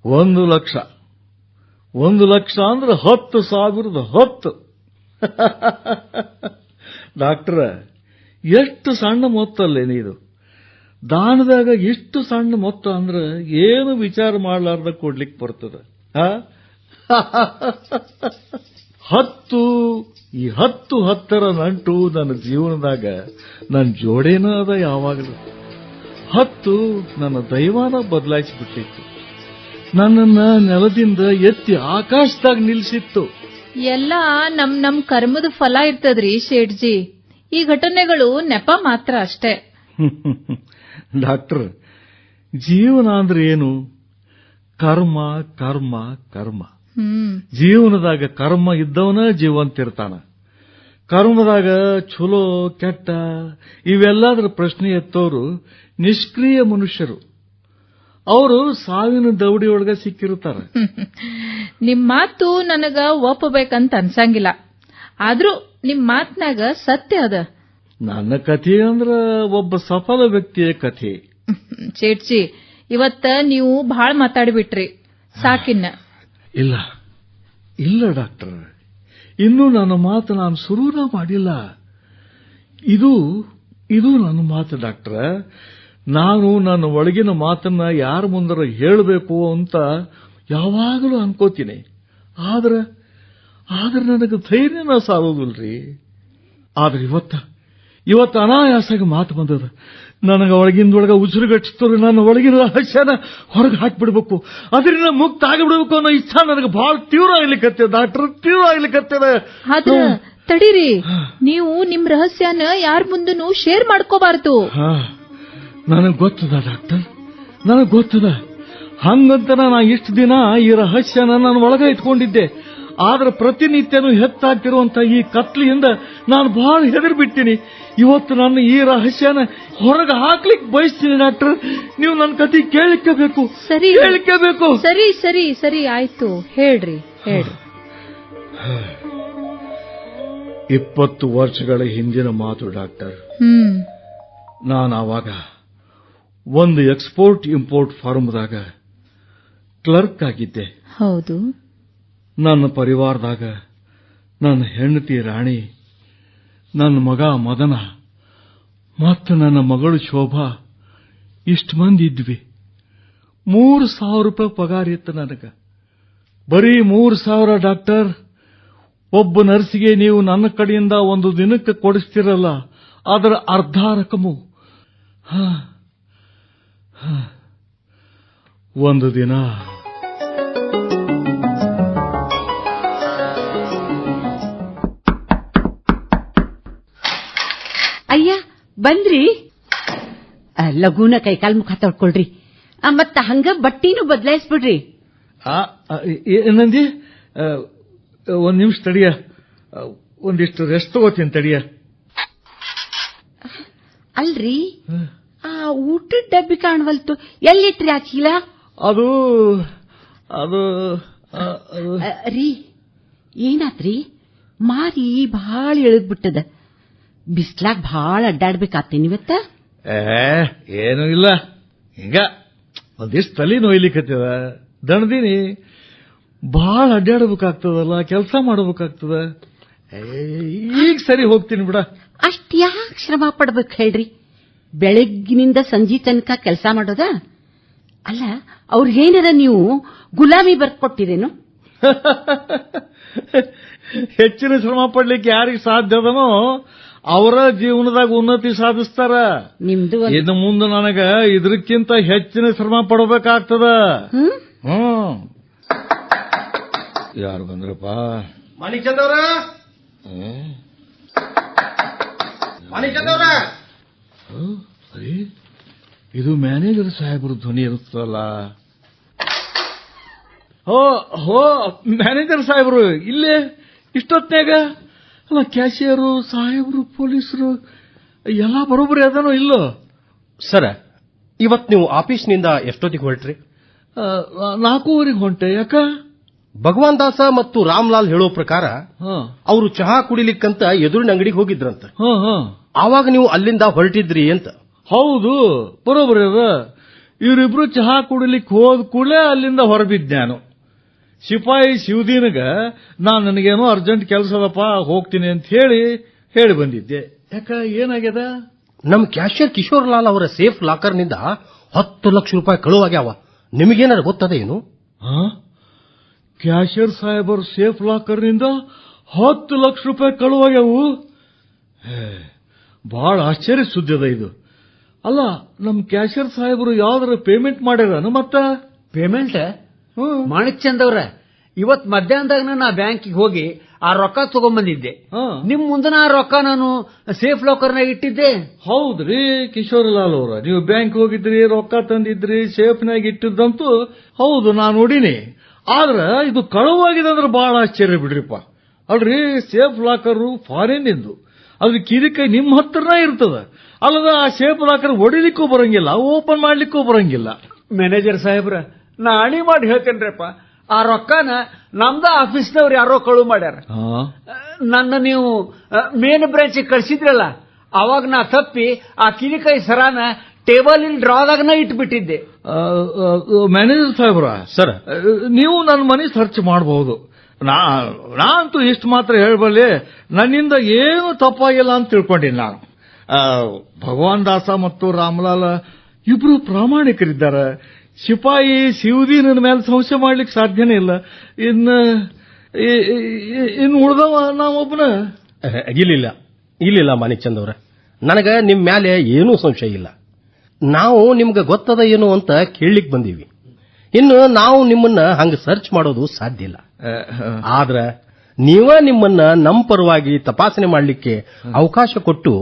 1 ಲಕ್ಷ ಅಂದ್ರೆ 10,000 10. ಡಾಕ್ಟರ್, ಎಷ್ಟು ಸಣ್ಣ ಮೊತ್ತ ಅಲ್ಲೇನಿದು? ದಾನದಾಗ ಇಷ್ಟು ಸಣ್ಣ ಮೊತ್ತ ಅಂದ್ರೆ ಏನು ವಿಚಾರ ಮಾಡಲಾರ್ದ ಕೊಡ್ಲಿಕ್ಕೆ ಬರ್ತದ? 10 ನಂಟು ನನ್ನ ಜೀವನದಾಗ ನನ್ನ ಜೋಡೇನ ಅದ. ಯಾವಾಗಲೂ 10 ನನ್ನ ದೈವಾನ ಬದಲಾಯಿಸಿಬಿಟ್ಟಿತ್ತು. ನನ್ನನ್ನ ನೆಲದಿಂದ ಎತ್ತಿ ಆಕಾಶದಾಗ ನಿಲ್ಲಿಸಿತ್ತು. ಎಲ್ಲ ನಮ್ ಕರ್ಮದ ಫಲ ಇರ್ತದ್ರಿ ಶೇಠ್ಜಿ. ಈ ಘಟನೆಗಳು ನೆಪ ಮಾತ್ರ ಅಷ್ಟೇ. ಡಾಕ್ಟರ್, ಜೀವನ ಅಂದ್ರೆ ಏನು? ಕರ್ಮ ಕರ್ಮ ಕರ್ಮ. ಜೀವನದಾಗ ಕರ್ಮ ಇದ್ದವನ ಜೀವಂತಿರ್ತಾನ. ಕರ್ಮದಾಗ ಚಲೋ ಕೆಟ್ಟ ಇವೆಲ್ಲದರ ಪ್ರಶ್ನೆ ಎತ್ತೋರು ನಿಷ್ಕ್ರಿಯ ಮನುಷ್ಯರು. ಅವರು ಸಾವಿನ ದೌಡಿಯೊಳಗ ಸಿಕ್ಕಿರುತ್ತಾರ. ನಿಮ್ ಮಾತು ನನಗ ಒಪ್ಪಬೇಕಂತ ಅನ್ಸಂಗಿಲ್ಲ. ಆದ್ರೂ ನಿಮ್ ಮಾತ್ನಾಗ ಸತ್ಯ ಅದ. ನನ್ನ ಕಥೆ ಅಂದ್ರ ಒಬ್ಬ ಸಫಲ ವ್ಯಕ್ತಿಯ ಕಥೆ. ಶೇಠ್ಜಿ, ಇವತ್ತ ನೀವು ಬಹಳ ಮಾತಾಡ್ಬಿಟ್ರಿ, ಸಾಕಿನ್ನ. ಇಲ್ಲ ಡಾಕ್ಟರ್, ಇನ್ನೂ ನನ್ನ ಮಾತು ನಾನು ಶುರುನ ಮಾಡಿಲ್ಲ. ಇದು ನನ್ನ ಮಾತು ಡಾಕ್ಟರ್. ನಾನು ನನ್ನ ಒಳಗಿನ ಮಾತನ್ನ ಯಾರ ಮುಂದರ ಹೇಳಬೇಕು ಅಂತ ಯಾವಾಗಲೂ ಅನ್ಕೋತೀನಿ. ಆದ್ರೆ ನನಗೆ ಧೈರ್ಯನ ಸಾಲೋದಿಲ್ರಿ. ಆದ್ರೆ ಇವತ್ತು ಅನಾಯಾಸಾಗಿ ಮಾತು ಬಂದದ. ನನಗೆ ಒಳಗಿಂದೊಳಗ ಉಸಿರುಗಟ್ಟಿಸ್ತರು. ನನ್ನ ಒಳಗಿನ ರಹಸ್ಯನ ಹೊರಗೆ ಹಾಕಿಬಿಡ್ಬೇಕು, ಅದರಿಂದ ಮುಕ್ತ ಆಗಿಬಿಡ್ಬೇಕು ಅನ್ನೋ ಇಚ್ಛಾ ನನಗೆ ಬಹಳ ತೀವ್ರ ಆಗ್ಲಿಕ್ಕೆ ಡಾಕ್ಟರ್, ತೀವ್ರ ಆಗ್ಲಿಕ್ಕೆ. ಆದ್ರೆ ತಡೀರಿ, ನೀವು ನಿಮ್ ರಹಸ್ಯನ ಯಾರ ಮುಂದೂ ಶೇರ್ ಮಾಡ್ಕೋಬಾರ್ದು. ನನಗ್ ಗೊತ್ತದ ಡಾಕ್ಟರ್, ನನಗ್ ಗೊತ್ತದ. ಹಂಗಂತ ನಾ ಇಷ್ಟು ದಿನ ಈ ರಹಸ್ಯನ ನಾನು ಒಳಗೆ ಇಟ್ಕೊಂಡಿದ್ದೆ. ಆದ್ರೆ ಪ್ರತಿನಿತ್ಯನೂ ಹೆಚ್ಚಾಗ್ತಿರುವಂತ ಈ ಕತ್ಲಿಯಿಂದ ನಾನು ಬಹಳ ಹೆದರ್ಬಿಡ್ತೀನಿ. ಇವತ್ತು ನಾನು ಈ ರಹಸ್ಯನ ಹೊರಗೆ ಹಾಕ್ಲಿಕ್ಕೆ ಬಯಸ್ತೀನಿ ಡಾಕ್ಟರ್. ನೀವು ನನ್ನ ಕತೆ ಕೇಳಿಕಬೇಕು. ಸರಿ ಕೇಳಿಕಬೇಕು. ಸರಿ ಸರಿ ಸರಿ ಆಯ್ತು, ಹೇಳ್ರಿ. 20 ವರ್ಷಗಳ ಹಿಂದಿನ ಮಾತು ಡಾಕ್ಟರ್. ನಾನು ಆವಾಗ ಒಂದು ಎಕ್ಸ್ಪೋರ್ಟ್ ಇಂಪೋರ್ಟ್ ಫಾರ್ಮ್ದಾಗ ಕ್ಲರ್ಕ್ ಆಗಿದ್ದೆ. ಹೌದು. ನನ್ನ ಪರಿವಾರದಾಗ ನನ್ನ ಹೆಂಡತಿ ರಾಣಿ, ನನ್ನ ಮಗ ಮದನ ಮತ್ತು ನನ್ನ ಮಗಳು ಶೋಭಾ ಇಷ್ಟು ಮಂದಿ ಇದ್ವಿ. 3,000 ರೂಪಾಯಿ ಪಗಾರ ಇತ್ತು ನನಗ. ಬರೀ 3,000 ಡಾಕ್ಟರ್. ಒಬ್ಬ ನರ್ಸಿಗೆ ನೀವು ನನ್ನ ಕಡೆಯಿಂದ ಒಂದು ದಿನಕ್ಕೆ ಕೊಡಿಸ್ತಿರಲ್ಲ, ಅದರ ಅರ್ಧ ರಕಮು. ಒಂದು ದಿನ ಅಯ್ಯ ಬಂದ್ರಿ? ಲಘುನ ಕೈಕಾಲ್ ಮುಖ ತೊಳ್ಕೊಳ್ರಿ, ಮತ್ತ ಹಂಗ ಬಟ್ಟಿನೂ ಬದಲಾಯಿಸ್ಬಿಡ್ರಿ. ಏನಂದಿ? ಒಂದ್ ನಿಮಿಷ ತಡಿಯ, ಒಂದಿಷ್ಟು ರೆಸ್ಟ್ ತಗೋತೀನಿ ತಡಿಯ. ಅಲ್ರಿ, ಆ ಊಟದ ಡಬ್ಬಿ ಕಾಣವಲ್ತು, ಎಲ್ಲಿಟ್ರಿ ಆ ಚೀಲ? ಅದು ಅದು ರೀ, ಏನಾತ್ರಿ? ಮಾರಿ ಭಾಳ ಇಳಿದ್ಬಿಟ್ಟದ. ಬಿಸ್ಲಾಗ್ ಭಾಳ ಅಡ್ಡಾಡ್ಬೇಕಾತೇನಿ ಇವತ್ತ? ಏನು ಇಲ್ಲ, ಈಗ ಒಂದಿಷ್ಟು ತಲೆ ನೋಯ್ಲಿಕ್ಕತ್ತದ. ದಣದೀನಿ, ಬಹಳ ಅಡ್ಡಾಡಬೇಕಾಗ್ತದಲ್ಲ, ಕೆಲಸ ಮಾಡಬೇಕಾಗ್ತದ. ಈಗ ಸರಿ ಹೋಗ್ತೀನಿ ಬಿಡ. ಅಷ್ಟ್ ಯಾಕೆ ಶ್ರಮ ಪಡ್ಬೇಕು ಹೇಳ್ರಿ? ಬೆಳಗ್ಗಿನಿಂದ ಸಂಜೆ ತನಕ ಕೆಲಸ ಮಾಡೋದ? ಅಲ್ಲ, ಅವ್ರಿಗೇನಾರ ನೀವು ಗುಲಾಮಿ ಬರ್ಕೊಟ್ಟಿರೇನು? ಹೆಚ್ಚಿನ ಶ್ರಮ ಪಡ್ಲಿಕ್ಕೆ ಯಾರಿಗೆ ಸಾಧ್ಯ ಅದನೋ ಅವರ ಜೀವನದಾಗ ಉನ್ನತಿ ಸಾಧಿಸ್ತಾರ. ನಿಮ್ದು ಇನ್ನು ಮುಂದೆ ನನಗ ಇದಕ್ಕಿಂತ ಹೆಚ್ಚಿನ ಶ್ರಮ ಪಡಬೇಕಾಗ್ತದ. ಯಾರು ಬಂದ್ರಪ್ಪ? ಮಾಣಿಕಚಂದ್ ಅವ್ರ, ಮಾಣಿಕಚಂದ್ ಅವ್ರ. ಇದು ಮ್ಯಾನೇಜರ್ ಸಾಹೇಬ್ರ ಧ್ವನಿ ಇರುತ್ತಲ್ಲ. ಹೋ ಮ್ಯಾನೇಜರ್ ಸಾಹೇಬ್ರು ಇಲ್ಲೇ ಇಷ್ಟೊತ್ನಾಗ? ಅಲ್ಲ, ಕ್ಯಾಶಿಯರು, ಸಾಹೇಬ್ರು, ಪೊಲೀಸರು ಎಲ್ಲ ಬರೋಬ್ಬರಿ ಅದನೋ ಇಲ್ಲೋ? ಸರ, ಇವತ್ ನೀವು ಆಫೀಸ್ನಿಂದ ಎಷ್ಟೊತ್ತಿಗೆ ಹೊರಟ್ರಿ? 4:15 ಹೊಂಟೆ. ಯಾಕ? ಭಗವಾನ್ ದಾಸ ಮತ್ತು ರಾಮ್ಲಾಲ್ ಹೇಳೋ ಪ್ರಕಾರ ಅವರು ಚಹಾ ಕುಡಿಲಿಕ್ಕಂತ ಎದುರಿನ ಅಂಗಡಿಗೆ ಹೋಗಿದ್ರಂತ. ಆವಾಗ ನೀವು ಅಲ್ಲಿಂದ ಹೊರಟಿದ್ರಿ ಅಂತ. ಹೌದು, ಬರೋಬ್ಬರಿ ಅದ. ಇವರಿಬ್ರು ಚಹಾ ಕುಡಿಲಿಕ್ಕೆ ಹೋದ ಕೂಡಲೇ ಅಲ್ಲಿಂದ ಹೊರಬಿದ್ದೆ ನಾನು. ಸಿಪಾಯಿ ಶಿವದೀನಗ ನನಗೇನೋ ಅರ್ಜೆಂಟ್ ಕೆಲಸ ಅದಪ್ಪ, ಹೋಗ್ತೀನಿ ಅಂತ ಹೇಳಿ ಬಂದಿದ್ದೆ. ಯಾಕ, ಏನಾಗ್ಯದ? ನಮ್ ಕ್ಯಾಶಿಯರ್ ಕಿಶೋರ್ ಲಾಲ್ ಅವರ ಸೇಫ್ ಲಾಕರ್ನಿಂದ 10 ಲಕ್ಷ ರೂಪಾಯಿ ಕಳುವಾಗ್ಯಾವ. ನಿಮಗೇನಾರ ಗೊತ್ತದ ಏನು? ಕ್ಯಾಶಿಯರ್ ಸಾಹೇಬರ್ ಸೇಫ್ ಲಾಕರ್ನಿಂದ 10 ಲಕ್ಷ ರೂಪಾಯಿ ಕಳುವಾಗ್ಯಾವು? ಬಹಳ ಆಶ್ಚರ್ಯ ಸುದ್ದಿ ಅದ ಇದು. ಅಲ್ಲ, ನಮ್ ಕ್ಯಾಶಿಯರ್ ಸಾಹೇಬರು ಯಾವ್ದಾರ ಪೇಮೆಂಟ್ ಮಾಡ್ಯಾರ? ಮತ್ತ ಪೇಮೆಂಟ್? ಮಾಣಿಕ್ಚಂದ್ ಅವ್ರ, ಇವತ್ ಮಧ್ಯಾಹ್ನದಾಗ ನಾ ಬ್ಯಾಂಕಿಗೆ ಹೋಗಿ ಆ ರೊಕ್ಕ ತಗೊಂಡ್ಬಂದಿದ್ದೆ. ನಿಮ್ ಮುಂದನ ಆ ರೊಕ್ಕ ನಾನು ಸೇಫ್ ಲಾಕರ್ನಾಗ ಇಟ್ಟಿದ್ದೆ. ಹೌದ್ರಿ ಕಿಶೋರ್ಲಾಲ್ ಅವರ, ನೀವು ಬ್ಯಾಂಕ್ ಹೋಗಿದ್ರಿ, ರೊಕ್ಕ ತಂದಿದ್ರಿ, ಸೇಫ್ನಾಗ ಇಟ್ಟಿದ್ದಂತೂ ಹೌದು, ನಾನು ನೋಡಿನಿ. ಆದ್ರ ಇದು ಕಳುವಾಗಿದೆ ಅಂದ್ರೆ ಬಹಳ ಆಶ್ಚರ್ಯ ಬಿಡ್ರಿಪ್ಪ. ಅಲ್ರಿ, ಸೇಫ್ ಲಾಕರ್ ಫಾರಿನ್ ಇಂದು, ಅದ್ರ ಕಿರಿಕೈ ನಿಮ್ಮ ಹತ್ರನ ಇರ್ತದ. ಅಲ್ಲದ ಆ ಸೇಫ್ ಲಾಕರ್ ಹೊಡಿಲಿಕ್ಕೂ ಬರಂಗಿಲ್ಲ, ಓಪನ್ ಮಾಡ್ಲಿಕ್ಕೂ ಬರಂಗಿಲ್ಲ. ಮ್ಯಾನೇಜರ್ ಸಾಹೇಬ್ರ, ನಾ ಅಣಿ ಮಾಡಿ ಹೇಳ್ತೇನ್ರಪ್ಪ, ಆ ರೊಕ್ಕನ ನಮ್ದ ಆಫೀಸ್ನವ್ರು ಯಾರೋ ಕಳು ಮಾಡ್ಯಾರ. ನನ್ನ ನೀವು ಮೇನ್ ಬ್ರಾಂಚ್ ಕಳ್ಸಿದ್ರಲ್ಲ, ಅವಾಗ ನಾ ತಪ್ಪಿ ಆ ಕಿರಿಕೈ ಸರಾನ ಟೇಬಲ್ ಡ್ರಾದಾಗನ ಇಟ್ಬಿಟ್ಟಿದ್ದೆ. ಮ್ಯಾನೇಜರ್ ಸಾಹೇಬ್ರ, ಸರ್, ನೀವು ನನ್ನ ಮನೆ ಸರ್ಚ್ ಮಾಡಬಹುದು. ನಾನಂತೂ ಇಷ್ಟು ಮಾತ್ರ ಹೇಳಬಲ್ಲೆ, ನನ್ನಿಂದ ಏನು ತಪ್ಪಾಗಿಲ್ಲ ಅಂತ ತಿಳ್ಕೊಂಡಿನಿ ನಾನು. ಭಗವಾನ್ ದಾಸ ಮತ್ತು ರಾಮಲಾಲ್ ಇಬ್ರು ಪ್ರಾಮಾಣಿಕರಿದ್ದಾರೆ. ಸಿಪಾಯಿ ಶಿವದೀನನ ಮೇಲೆ ಸಂಶಯ ಮಾಡ್ಲಿಕ್ಕೆ ಸಾಧ್ಯನೇ ಇಲ್ಲ. ಇನ್ನು ಉಳ್ದವ ನಾವೊಬ್ಬನ? ಇಲ್ಲ ಮಾಣಿಕ್ಚಂದ್ ಅವ್ರ, ನನಗ ನಿಮ್ ಮ್ಯಾಲೆ ಏನೂ ಸಂಶಯ ಇಲ್ಲ. ನಾವು ನಿಮ್ಗೆ ಗೊತ್ತದ ಏನು ಅಂತ ಕೇಳಲಿಕ್ಕೆ ಬಂದೀವಿ. ಇನ್ನು ನಾವು ನಿಮ್ಮನ್ನ ಹಂಗ ಸರ್ಚ್ ಮಾಡೋದು ಸಾಧ್ಯ ಇಲ್ಲ. ಆದ್ರ ನೀವ ನಿಮ್ಮನ್ನ ನಮ್ಮ ಪರವಾಗಿ ತಪಾಸಣೆ ಮಾಡಲಿಕ್ಕೆ ಅವಕಾಶ ಕೊಟ್ಟು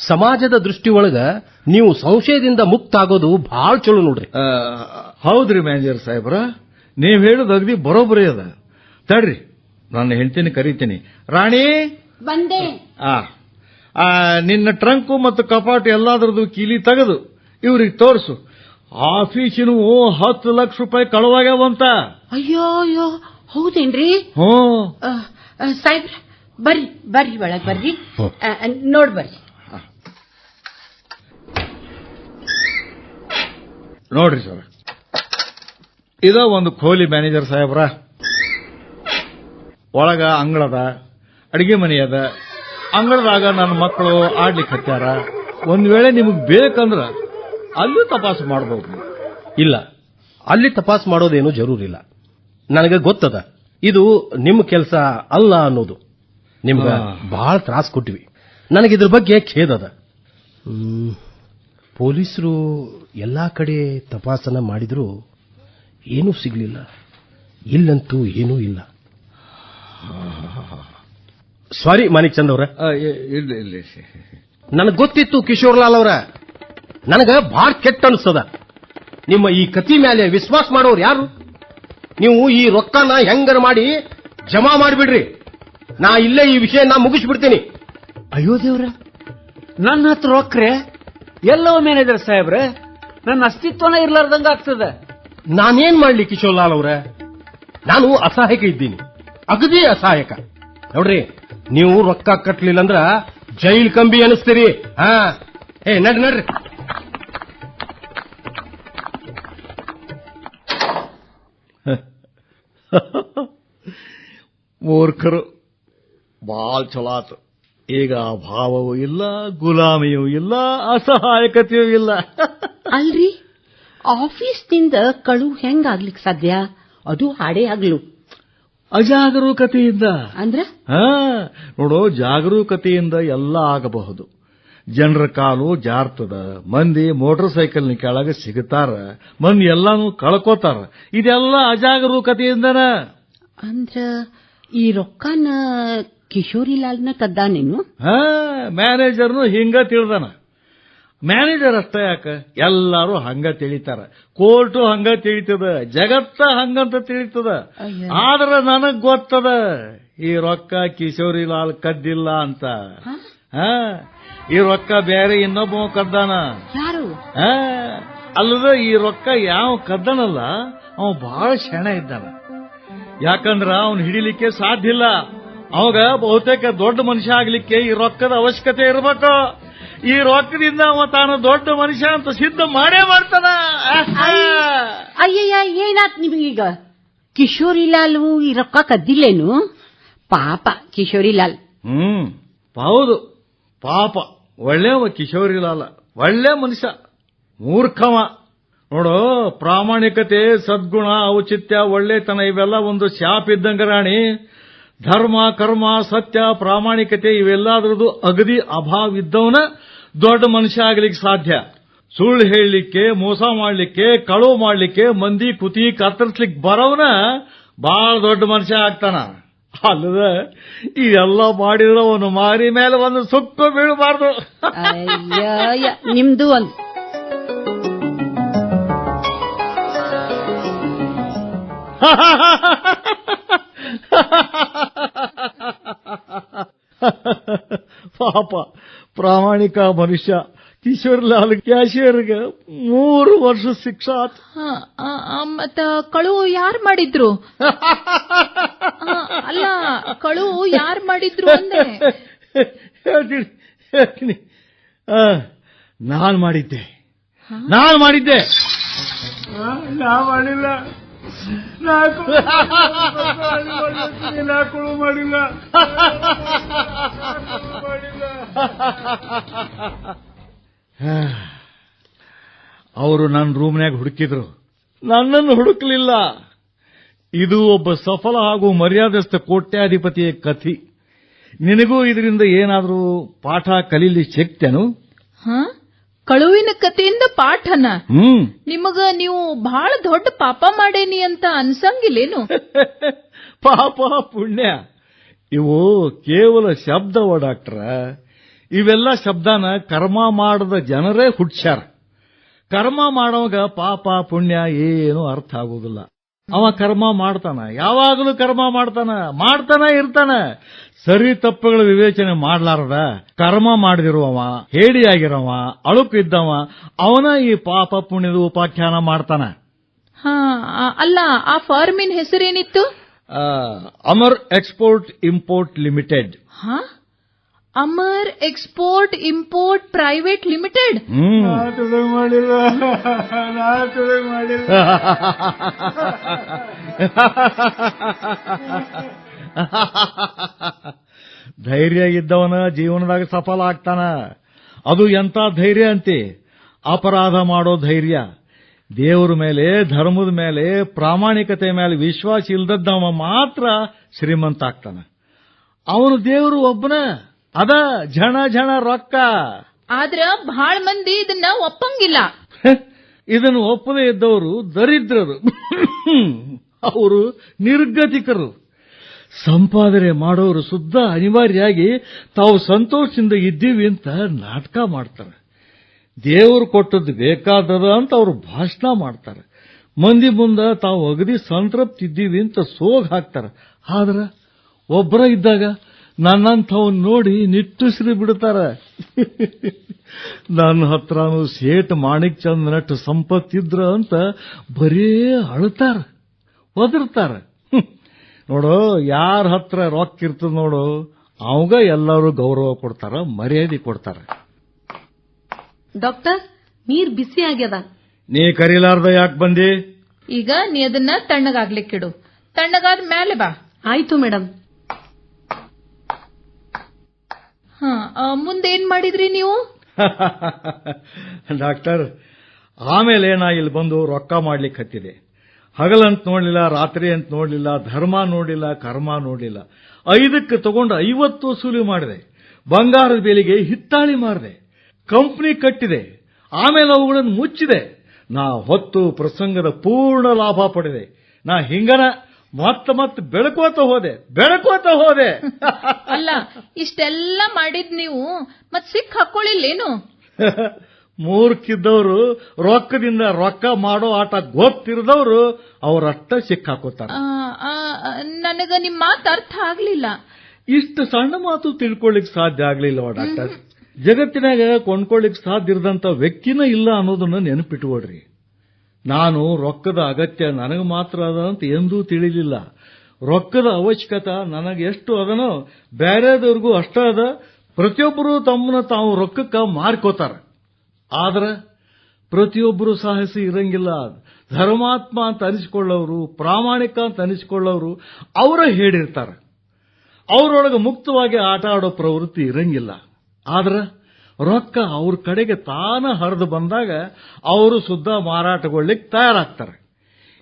ಸಮಾಜದ ದೃಷ್ಟಿಯೊಳಗ ನೀವು ಸಂಶಯದಿಂದ ಮುಕ್ತ ಆಗೋದು ಬಹಳ ಚಲೋ ನೋಡ್ರಿ. ಹೌದ್ರಿ ಮ್ಯಾನೇಜರ್ ಸಾಹೇಬ್ರ, ನೀವ್ ಹೇಳೋದು ಅಗದಿ ಬರೋಬ್ಬರಿ ಅದ. ತಡ್ರಿ, ನನ್ನ ಹೆಂಡತಿನ ಕರಿತೀನಿ. ರಾಣಿ, ಬಂದೆ. ನಿನ್ನ ಟ್ರಂಕು ಮತ್ತು ಕಪಾಟು ಎಲ್ಲಾದ್ರದ್ದು ಕೀಲಿ ತೆಗೆದು ಇವ್ರಿಗೆ ತೋರಿಸು. ಆಫೀಸಿನ 10 ಲಕ್ಷ ರೂಪಾಯಿ ಕಳವಾಗ್ಯಾವಂತ. ಅಯ್ಯೋ ಅಯ್ಯೋ, ಹೌದೇನ್ರಿ? ಹ್ಞೂ. ಸಾಹೇಬ್ರ, ಬರ್ರಿ ಬರ್ರಿ, ಒಳಗ್ ಬರ್ರಿ, ನೋಡ್ ಬರ್ರಿ. ನೋಡ್ರಿ ಸರ್, ಇದ ಒಂದು ಖೋಲಿ ಮ್ಯಾನೇಜರ್ ಸಾಹೇಬ್ರ. ಒಳಗ ಅಂಗಳದ, ಅಡಿಗೆ ಮನೆ ಅದ. ಅಂಗಳದಾಗ ನನ್ನ ಮಕ್ಕಳು ಆಡ್ಲಿಕ್ಕೆ ಹತ್ಯಾರ. ಒಂದ್ ವೇಳೆ ನಿಮಗ್ ಬೇಕಂದ್ರ ಅಲ್ಲೂ ತಪಾಸು ಮಾಡಬಹುದು. ಇಲ್ಲ, ಅಲ್ಲಿ ತಪಾಸ್ ಮಾಡೋದೇನು ಜರೂರಿಲ್ಲ. ನನಗೆ ಗೊತ್ತದ ಇದು ನಿಮ್ಮ ಕೆಲಸ ಅಲ್ಲ ಅನ್ನೋದು. ನಿಮ್ಗ ಬಹಳ ತ್ರಾಸ ಕೊಟ್ಟಿವಿ. ನನಗಿದ್ರ ಬಗ್ಗೆ ಖೇದದ. ಪೊಲೀಸರು ಎಲ್ಲಾ ಕಡೆ ತಪಾಸಣೆ ಮಾಡಿದ್ರು ಏನೂ ಸಿಗ್ಲಿಲ್ಲ. ಇಲ್ಲಂತೂ ಏನೂ ಇಲ್ಲ. ಸಾರಿ ಮಾಣಿಕ್ ಚಂದ್ ಅವ್ರ, ಇಲ್ಲ. ನನಗೆ ಗೊತ್ತಿತ್ತು ಕಿಶೋರ್ಲಾಲ್ ಅವರ. ನನಗ ಬಹಳ ಕೆಟ್ಟ ಅನಿಸ್ತದ. ನಿಮ್ಮ ಈ ಕತಿ ಮೇಲೆ ವಿಶ್ವಾಸ ಮಾಡೋರು ಯಾರು? ನೀವು ಈ ರೊಕ್ಕನ ಹೆಂಗರ ಮಾಡಿ ಜಮಾ ಮಾಡಿಬಿಡ್ರಿ. ನಾ ಇಲ್ಲೇ ಈ ವಿಷಯ ಮುಗಿಸ್ಬಿಡ್ತೀನಿ. ಅಯ್ಯೋ ದೇವ್ರ, ನನ್ನ ಹತ್ರ ರೊಕ್ಕ್ರೆ ಎಲ್ಲವ ಮ್ಯಾನೇಜರ್ ಸಾಹೇಬ್ರೆ, ನನ್ನ ಅಸ್ತಿತ್ವನ ಇರ್ಲಾರ್ದಂಗ ಆಗ್ತದ. ನಾನೇನ್ ಮಾಡ್ಲಿ ಕಿಶೋರ್ಲಾಲ್ ಅವ್ರ? ನಾನು ಅಸಹಾಯಕ ಇದ್ದೀನಿ, ಅಗದಿ ಅಸಹಾಯಕ. ನೋಡ್ರಿ, ನೀವು ರೊಕ್ಕ ಕಟ್ಲಿಲ್ಲ ಅಂದ್ರ ಜೈಲ್ ಕಂಬಿ ಅನಿಸ್ತೀರಿ. ನಡ್ರಿ. ಮೂರ್ಖರು, ಬಾಳ್ ಚಲೋ ಆತು. ಈಗ ಅಭಾವವೂ ಇಲ್ಲ, ಗುಲಾಮಿಯೂ ಇಲ್ಲ, ಅಸಹಾಯಕತೆಯೂ ಇಲ್ಲ. ಅಲ್ರಿ, ಆಫೀಸ್ನಿಂದ ಕಳು ಹೆಂಗಾಗ್ಲಿಕ್ ಸಾಧ್ಯ? ಅದು ಹಾಡೇ ಆಗ್ಲು. ಅಜಾಗರೂಕತೆಯಿಂದ ಅಂದ್ರ ನೋಡೋ, ಜಾಗರೂಕತೆಯಿಂದ ಎಲ್ಲ ಆಗಬಹುದು. ಜನರ ಕಾಲು ಜಾರ್ತದ, ಮಂದಿ ಮೋಟಾರ್ ಸೈಕಲ್ನ ಕೆಳಗೆ ಸಿಗುತ್ತಾರ, ಮಂದಿ ಎಲ್ಲಾನು ಕಳ್ಕೋತಾರ. ಇದೆಲ್ಲ ಅಜಾಗರೂಕತೆಯಿಂದನ. ಅಂದ್ರ ಈ ರೊಕ್ಕನ ಕಿಶೋರಿಲಾಲ್ನ ಕದ್ದಾನೇನು? ಮ್ಯಾನೇಜರ್ನು ಹಿಂಗ ತಿಳಿದಾನ. ಮ್ಯಾನೇಜರ್ ಅಷ್ಟೇ ಯಾಕ, ಎಲ್ಲಾರು ಹಂಗ ತಿಳಿತಾರ. ಕೋರ್ಟು ಹಂಗ ತಿಳಿತದ, ಜಗತ್ತ ಹಂಗಂತ ತಿಳಿತದ. ಆದ್ರ ನನಗ್ ಗೊತ್ತದ ಈ ರೊಕ್ಕ ಕಿಶೋರಿಲಾಲ್ ಕದ್ದಿಲ್ಲ ಅಂತ. ಈ ರೊಕ್ಕ ಬೇರೆ ಇನ್ನೊಬ್ಬ ಕದ್ದಾನ. ಯಾರು? ಅಲ್ಲದ ಈ ರೊಕ್ಕ ಯಾವ ಕದ್ದನಲ್ಲ ಅವ ಬಹಳ ಶಣ ಇದ್ದಾನ. ಯಾಕಂದ್ರ ಅವನ್ ಹಿಡಿಲಿಕ್ಕೆ ಸಾಧ್ಯ ಇಲ್ಲ. ಅವಾಗ ಬಹುತೇಕ ದೊಡ್ಡ ಮನುಷ್ಯ ಆಗ್ಲಿಕ್ಕೆ ಈ ರೊಕ್ಕದ ಅವಶ್ಯಕತೆ ಇರಬೇಕು. ಈ ರೊಕ್ಕದಿಂದ ಅವ ತಾನು ದೊಡ್ಡ ಮನುಷ್ಯ ಅಂತ ಸಿದ್ಧ ಮಾಡೇ ಮಾಡ್ತಾನ. ಅಯ್ಯಯ್ಯ, ಏನಾತ್ ನಿಮಗೀಗ? ಕಿಶೋರಿಲಾಲ್ ಈ ರೊಕ್ಕ ಕದ್ದಿಲ್ಲೇನು? ಪಾಪ ಕಿಶೋರಿಲಾಲ್. ಹೌದು, ಪಾಪ. ಒಳ್ಳೆವ ಕಿಶೋರಿಲಾಲ, ಒಳ್ಳೆ ಮನುಷ್ಯ, ಮೂರ್ಖವ. ನೋಡು, ಪ್ರಾಮಾಣಿಕತೆ, ಸದ್ಗುಣ, ಔಚಿತ್ಯ, ಒಳ್ಳೆತನ ಇವೆಲ್ಲ ಒಂದು ಶಾಪ್ ಇದ್ದಂಗ ರಾಣಿ. ಧರ್ಮ, ಕರ್ಮ, ಸತ್ಯ, ಪ್ರಾಮಾಣಿಕತೆ ಇವೆಲ್ಲದ್ರದ್ದು ಅಗದಿ ಅಭಾವ ಇದ್ದವನ ದೊಡ್ಡ ಮನುಷ್ಯ ಆಗ್ಲಿಕ್ಕೆ ಸಾಧ್ಯ. ಸುಳ್ಳು ಹೇಳಲಿಕ್ಕೆ, ಮೋಸ ಮಾಡಲಿಕ್ಕೆ, ಕಳುವು ಮಾಡಲಿಕ್ಕೆ, ಮಂದಿ ಕುತಿ ಕತ್ತರಿಸ್ಲಿಕ್ಕೆ ಬರೋವನ ಬಹಳ ದೊಡ್ಡ ಮನುಷ್ಯ ಆಗ್ತಾನ. ಅಲ್ಲದ ಇದೆಲ್ಲ ಮಾಡಿದ್ರೆ ಅವನು ಮಾರಿ ಮೇಲೆ ಒಂದು ಸುಕ್ಕು ಬೀಳಬಾರ್ದು. ನಿಮ್ದು ಒಂದು ಪಾಪ ಪ್ರಾಮಾಣಿಕ ಮನುಷ್ಯ ಕಿಶೋರ್ಲಾಲ್ ಕ್ಯಾಶಿಯರ್ಗೆ 3 ವರ್ಷ ಶಿಕ್ಷೆ ಆತು. ಮತ್ತ ಕಳುವು ಯಾರು ಮಾಡಿದ್ರು? ಅಲ್ಲ, ಕಳುವು ಯಾರು ಮಾಡಿದ್ರು ಅಂದೆ. ಹೇಳ್ತೀನಿ. ನಾನ್ ಮಾಡಿದ್ದೆ. ನಾ ಮಾಡಿಲ್ಲ. ಕುಳು ಮಾಡಿಲ್ಲ. ಅವರು ನನ್ನ ರೂಮ್ನ್ಯಾಗ ಹುಡುಕಿದ್ರು, ನನ್ನನ್ನು ಹುಡುಕಲಿಲ್ಲ. ಇದು ಒಬ್ಬ ಸಫಲ ಹಾಗೂ ಮರ್ಯಾದಸ್ಥ ಕೋಟ್ಯಾಧಿಪತಿಯ ಕಥೆ. ನಿನಗೂ ಇದರಿಂದ ಏನಾದ್ರೂ ಪಾಠ ಕಲೀಲಿ ಸಿಕ್ತೇನು? ಕಳುವಿನ ಕಥೆಯಿಂದ ಪಾಠನ? ನಿಮಗ ನೀವು ಬಹಳ ದೊಡ್ಡ ಪಾಪ ಮಾಡೇನಿ ಅಂತ ಅನ್ಸಂಗಿಲ್ಲೇನು? ಪಾಪ ಪುಣ್ಯ ಇವು ಕೇವಲ ಶಬ್ದವ ಡಾಕ್ಟ್ರ. ಇವೆಲ್ಲ ಶಬ್ದನ ಕರ್ಮ ಮಾಡದ ಜನರೇ ಹುಟ್ಸ್ಯಾರ. ಕರ್ಮ ಮಾಡೋವಾಗ ಪಾಪ ಪುಣ್ಯ ಏನು ಅರ್ಥ ಆಗುವುದಿಲ್ಲ. ಅವ ಕರ್ಮ ಮಾಡ್ತಾನ, ಯಾವಾಗಲೂ ಕರ್ಮ ಮಾಡ್ತಾನ ಇರ್ತಾನ. ಸರಿ ತಪ್ಪುಗಳ ವಿವೇಚನೆ ಮಾಡ್ಲಾರದ ಕರ್ಮ ಮಾಡದಿರುವವ, ಹೇಡಿಯಾಗಿರವ, ಅಳುಕಿದ್ದವ ಅವನ ಈ ಪಾಪ ಪುಣ್ಯದ ಉಪಾಖ್ಯಾನ ಮಾಡ್ತಾನ. ಹಾ ಅಲ್ಲ, ಆ ಫಾರ್ಮಿನ ಹೆಸರೇನಿತ್ತು? Amar export import limited. ಹಾ, Amar export import private limited. ಮಾಡಿಲ್ಲ. ಧೈರ್ಯ ಇದ್ದವನ ಜೀವನದಾಗ ಸಫಲ ಆಗ್ತಾನ. ಅದು ಎಂತ ಧೈರ್ಯ ಅಂತೆ? ಅಪರಾಧ ಮಾಡೋ ಧೈರ್ಯ. ದೇವರ ಮೇಲೆ, ಧರ್ಮದ ಮೇಲೆ, ಪ್ರಾಮಾಣಿಕತೆ ಮೇಲೆ ವಿಶ್ವಾಸ ಇಲ್ದದ್ದವ ಮಾತ್ರ ಶ್ರೀಮಂತ ಆಗ್ತಾನ. ಅವನು ದೇವರು ಒಬ್ಬನ, ಅದ ಝಣ ರೊಕ್ಕ. ಆದ್ರ ಬಹಳ ಮಂದಿ ಇದನ್ನ ಒಪ್ಪಂಗಿಲ್ಲ. ಇದನ್ನು ಒಪ್ಪದೇ ಇದ್ದವರು ದರಿದ್ರರು, ಅವರು ನಿರ್ಗತಿಕರು. ಸಂಪಾದನೆ ಮಾಡೋರು ಸುದ್ದ ಅನಿವಾರ್ಯಾಗಿ ತಾವು ಸಂತೋಷದಿಂದ ಇದ್ದೀವಿ ಅಂತ ನಾಟಕ ಮಾಡ್ತಾರೆ. ದೇವರು ಕೊಟ್ಟದ್ದು ಬೇಕಾದದ ಅಂತ ಅವರು ಭಾಷಣ ಮಾಡ್ತಾರೆ. ಮಂದಿ ಮುಂದೆ ತಾವು ಅಗದಿ ಸಂತೃಪ್ತಿ ಇದ್ದೀವಿ ಅಂತ ಸೋಗ್ ಹಾಕ್ತಾರೆ. ಆದ್ರೆ ಒಬ್ಬರ ಇದ್ದಾಗ ನನ್ನಂಥವನ್ ನೋಡಿ ನಿಟ್ಟುಸಿರಿ ಬಿಡ್ತಾರೆ. ನನ್ನ ಹತ್ರನೂ ಸೇಟ್ ಮಾಣಿಕ್ ಚಂದ್ ನಟ್ಟು ಸಂಪತ್ತಿದ್ರ ಅಂತ ಬರೀ ಅಳ್ತಾರ, ಒದರ್ತಾರ. ನೋಡು, ಯಾರ ಹತ್ರ ರೊಕ್ಕ ಇರ್ತದ ನೋಡು, ಅವಾಗ ಎಲ್ಲರೂ ಗೌರವ ಕೊಡ್ತಾರ, ಮರ್ಯಾದೆ ಕೊಡ್ತಾರ. ಡಾಕ್ಟರ್, ನೀರ್ ಬಿಸಿ ಆಗ್ಯದ. ನೀ ಕರೀಲಾರ್ದ ಯಾಕೆ ಬಂದಿ? ಈಗ ನೀ ಅದನ್ನ ತಣ್ಣಗಾಗ್ಲಿಕ್ಕಿಡು. ತಣ್ಣಗಾದ ಮೇಲೆ ಬಾ. ಆಯ್ತು ಮೇಡಮ್. ಹಾ, ಮುಂದೇನ್ ಮಾಡಿದ್ರಿ ನೀವು? ಡಾಕ್ಟರ್, ಆಮೇಲೆ ನಾ ಇಲ್ಲಿ ಬಂದು ರೊಕ್ಕ ಮಾಡ್ಲಿಕ್ಕೆ ಹತ್ತಿದೆ. ಹಗಲಂತ ನೋಡ್ಲಿಲ್ಲ, ರಾತ್ರಿ ಅಂತ ನೋಡ್ಲಿಲ್ಲ, ಧರ್ಮ ನೋಡಿಲ್ಲ, ಕರ್ಮ ನೋಡಿಲ್ಲ. 5ಕ್ಕೆ ತಗೊಂಡು 50 ವಸೂಲಿ ಮಾಡಿದೆ. ಬಂಗಾರದ ಬೆಲೆಗೆ ಹಿತ್ತಾಳಿ ಮಾರಿದೆ. ಕಂಪನಿ ಕಟ್ಟಿದೆ. ಆಮೇಲೆ ಅವುಗಳನ್ನು ಮುಚ್ಚಿದೆ. ನಾ ಹೊತ್ತು ಪ್ರಸಂಗದ ಪೂರ್ಣ ಲಾಭ ಪಡೆದೆ. ನಾ ಹಿಂಗನ ಮತ್ತೆ ಬೆಳಕೋತ ಹೋದೆ. ಅಲ್ಲ, ಇಷ್ಟೆಲ್ಲ ಮಾಡಿದ್ ನೀವು ಮತ್ ಸಿಕ್ ಹಾಕೊಳ್ಳಿಲ್ಲೇನು? ಮೂರ್ಖಿದ್ದವರು, ರೊಕ್ಕದಿಂದ ರೊಕ್ಕ ಮಾಡೋ ಆಟ ಗೊತ್ತಿರದವರು ಅವರಷ್ಟ ಸಿಕ್ಕಾಕೋತಾರೆ. ನನಗ ನಿಮ್ ಮಾತು ಅರ್ಥ ಆಗ್ಲಿಲ್ಲ. ಇಷ್ಟು ಸಣ್ಣ ಮಾತು ತಿಳ್ಕೊಳ್ಳಿಕ್ ಸಾಧ್ಯ ಆಗ್ಲಿಲ್ಲವ ಡಾಕ್ಟರ್? ಜಗತ್ತಿನಾಗ ಕೊಂಡ್ಕೊಳ್ಳಿಕ್ ಸಾಧ್ಯ ಇರದಂತ ವ್ಯಕ್ತಿನ ಇಲ್ಲ ಅನ್ನೋದನ್ನ ನೆನಪಿಟ್ಕೊಳ್ರಿ. ನಾನು ರೊಕ್ಕದ ಅಗತ್ಯ ನನಗೆ ಮಾತ್ರ ಅದ ಅಂತ ಎಂದೂ ತಿಳಿಲಿಲ್ಲ. ರೊಕ್ಕದ ಅವಶ್ಯಕತೆ ನನಗೆ ಎಷ್ಟು ಅದನೋ ಬೇರೆದವ್ರಿಗೂ ಅಷ್ಟ ಅದ. ಪ್ರತಿಯೊಬ್ಬರು ತಮ್ಮನ್ನ ತಾವು ರೊಕ್ಕಕ್ಕ ಮಾರ್ಕೋತಾರ. ಆದ್ರೆ ಪ್ರತಿಯೊಬ್ಬರು ಸಾಹಸಿ ಇರಂಗಿಲ್ಲ. ಧರ್ಮಾತ್ಮ ಅಂತ ಅನಿಸಿಕೊಳ್ಳೋರು, ಪ್ರಾಮಾಣಿಕ ಅಂತ ಅನಿಸಿಕೊಳ್ಳೋರು ಅವರ ಹೇಳಿರ್ತಾರೆ. ಅವರೊಳಗೆ ಮುಕ್ತವಾಗಿ ಆಟ ಆಡೋ ಪ್ರವೃತ್ತಿ ಇರಂಗಿಲ್ಲ. ಆದ್ರೆ ರೊಕ್ಕ ಅವ್ರ ಕಡೆಗೆ ತಾನ ಹರಿದು ಬಂದಾಗ ಅವರು ಸುದ್ದ ಮಾರಾಟಗೊಳ್ಳಿಕ್ಕೆ ತಯಾರಾಗ್ತಾರೆ.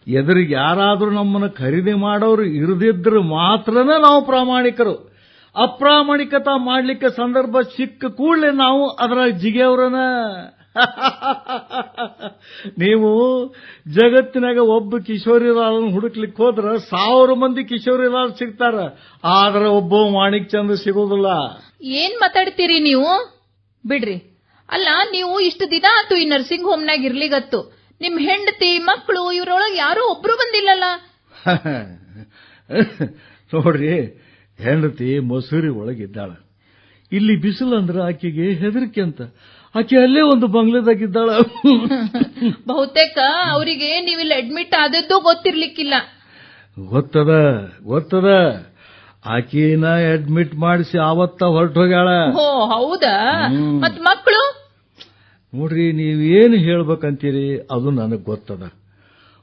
ಎದುರಿಗೆ ಯಾರಾದ್ರೂ ನಮ್ಮನ್ನು ಖರೀದಿ ಮಾಡೋರು ಇರದಿದ್ರೆ ಮಾತ್ರನೇ ನಾವು ಪ್ರಾಮಾಣಿಕರು. ಅಪ್ರಾಮಾಣಿಕತ ಮಾಡಲಿಕ್ಕೆ ಸಂದರ್ಭ ಸಿಕ್ಕ ಕೂಡಲೇ ನಾವು ಅದರ ಜಿಗೆಯವರನ. ನೀವು ಜಗತ್ತಿನಾಗ ಒಬ್ಬ ಕಿಶೋರಿಲಾಲ್ ಹುಡುಕ್ಲಿಕ್ಕೆ ಹೋದ್ರ 1000 ಮಂದಿ ಕಿಶೋರಿಲಾಲ್ ಸಿಗ್ತಾರ. ಆದ್ರೆ ಒಬ್ಬ ಮಾಣಿಕ್ ಚಂದ್ರ ಸಿಗೋದಿಲ್ಲ. ಏನ್ ಮಾತಾಡ್ತೀರಿ ನೀವು? ಬಿಡ್ರಿ. ಅಲ್ಲ, ನೀವು ಇಷ್ಟು ದಿನ ಆತು ಈ ನರ್ಸಿಂಗ್ ಹೋಮ್ನಾಗ ಇರ್ಲಿಗತ್ತು. ನಿಮ್ ಹೆಂಡತಿ ಮಕ್ಕಳು ಇವ್ರೊಳಗೆ ಯಾರೋ ಒಬ್ರು ಬಂದಿಲ್ಲಲ್ಲ? ನೋಡ್ರಿ, ಹೆಂಡತಿ ಮಸೂರಿ ಒಳಗಿದ್ದಾಳ. ಇಲ್ಲಿ ಬಿಸಿಲಂದ್ರ ಆಕೆಗೆ ಹೆದರಿಕೆ ಅಂತ ಆಕೆ ಅಲ್ಲೇ ಒಂದು ಬಂಗ್ಲೆದಾಗಿದ್ದಾಳ. ಬಹುತೇಕ ಅವರಿಗೆ ನೀವಿಲ್ಲಿ ಅಡ್ಮಿಟ್ ಆದದ್ದು ಗೊತ್ತಿರ್ಲಿಕ್ಕಿಲ್ಲ. ಗೊತ್ತದ. ಆಕೆನ ಅಡ್ಮಿಟ್ ಮಾಡಿಸಿ ಆವತ್ತ ಹೊರಟೋಗ್ಯಾಳ. ಓ ಹೌದಾ? ಮತ್ ಮಕ್ಕಳು? ನೋಡ್ರಿ, ನೀವೇನು ಹೇಳ್ಬೇಕಂತೀರಿ ಅದು ನನಗ್ ಗೊತ್ತದ.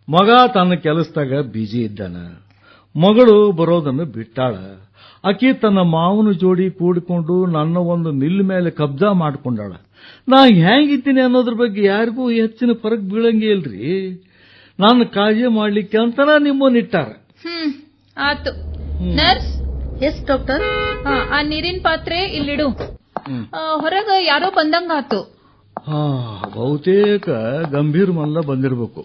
ಮಗ ತನ್ನ ಕೆಲಸದಾಗ ಬಿಜಿ ಇದ್ದಾನ. ಮಗಳು ಬರೋದನ್ನು ಬಿಟ್ಟಾಳ. ಆಕೆ ತನ್ನ ಮಾವನ ಜೋಡಿ ಕೂಡಿಕೊಂಡು ನನ್ನ ಒಂದು ಮಿಲ್ ಮೇಲೆ ಕಬ್ಜಾ ಮಾಡಿಕೊಂಡಾಳ. ನಾ ಹೆಂಗಿದ್ದೀನಿ ಅನ್ನೋದ್ರ ಬಗ್ಗೆ ಯಾರಿಗೂ ಹೆಚ್ಚಿನ ಫರಕ್ ಬೀಳಂಗೇ ಇಲ್ರಿ. ನನ್ನ ಕಾಳಜಿ ಮಾಡ್ಲಿಕ್ಕೆ ಅಂತನ ನಿಮ್ಮನ್ನಿಟ್ಟಾರ. ಆತು. ನರ್ಸ್. Yes doctor. ಆ ನೀರಿನ ಪಾತ್ರೆ ಇಲ್ಲಿಡು. ಹೊರಗ ಯಾರೋ ಬಂದಂಗಾತು. ಬಹುತೇಕ ಗಂಭೀರ್ ಮಲ್ಲ ಬಂದಿರಬೇಕು.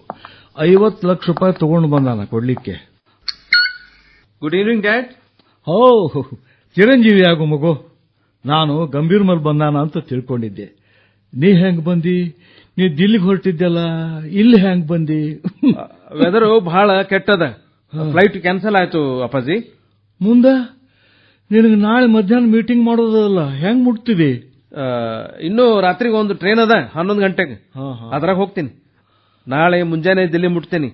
50 ಲಕ್ಷ ರೂಪಾಯಿ ತಗೊಂಡು ಬಂದಾನ ಕೊಡ್ಲಿಕ್ಕೆ. Good evening dad. ಚಿರಂಜೀವಿ ಆಗು ಮಗು. ನಾನು ಗಂಭೀರ್ ಮಲ್ ಬಂದಾನ ಅಂತ ತಿಳ್ಕೊಂಡಿದ್ದೆ. ನೀ ಹೆಂಗ್ ಬಂದಿ? ನೀ ದಿಲ್ಲಿಗೆ ಹೊರಟಿದ್ದಲ್ಲ, ಇಲ್ಲಿ ಹೆಂಗ್ ಬಂದಿ? ವೆದರ್ ಬಹಳ ಕೆಟ್ಟದ, ಫ್ಲೈಟ್ ಕ್ಯಾನ್ಸಲ್ ಆಯ್ತು ಅಪ್ಪಾಜಿ. ಮುಂದ ನಿನಗೆ ನಾಳೆ ಮಧ್ಯಾಹ್ನ ಮೀಟಿಂಗ್ ಮಾಡೋದಲ್ಲ, ಹೆಂಗ್ ಮುಟ್ತಿದಿ? ಇನ್ನು ರಾತ್ರಿಗೆ ಒಂದು ಟ್ರೈನ್ ಅದ 11 ಗಂಟೆಗೆ, ಅದ್ರಾಗ ಹೋಗ್ತೀನಿ. ನಾಳೆ ಮುಂಜಾನೆ ದಿಲ್ಲಿ ಮುಟ್ತೇನೆ.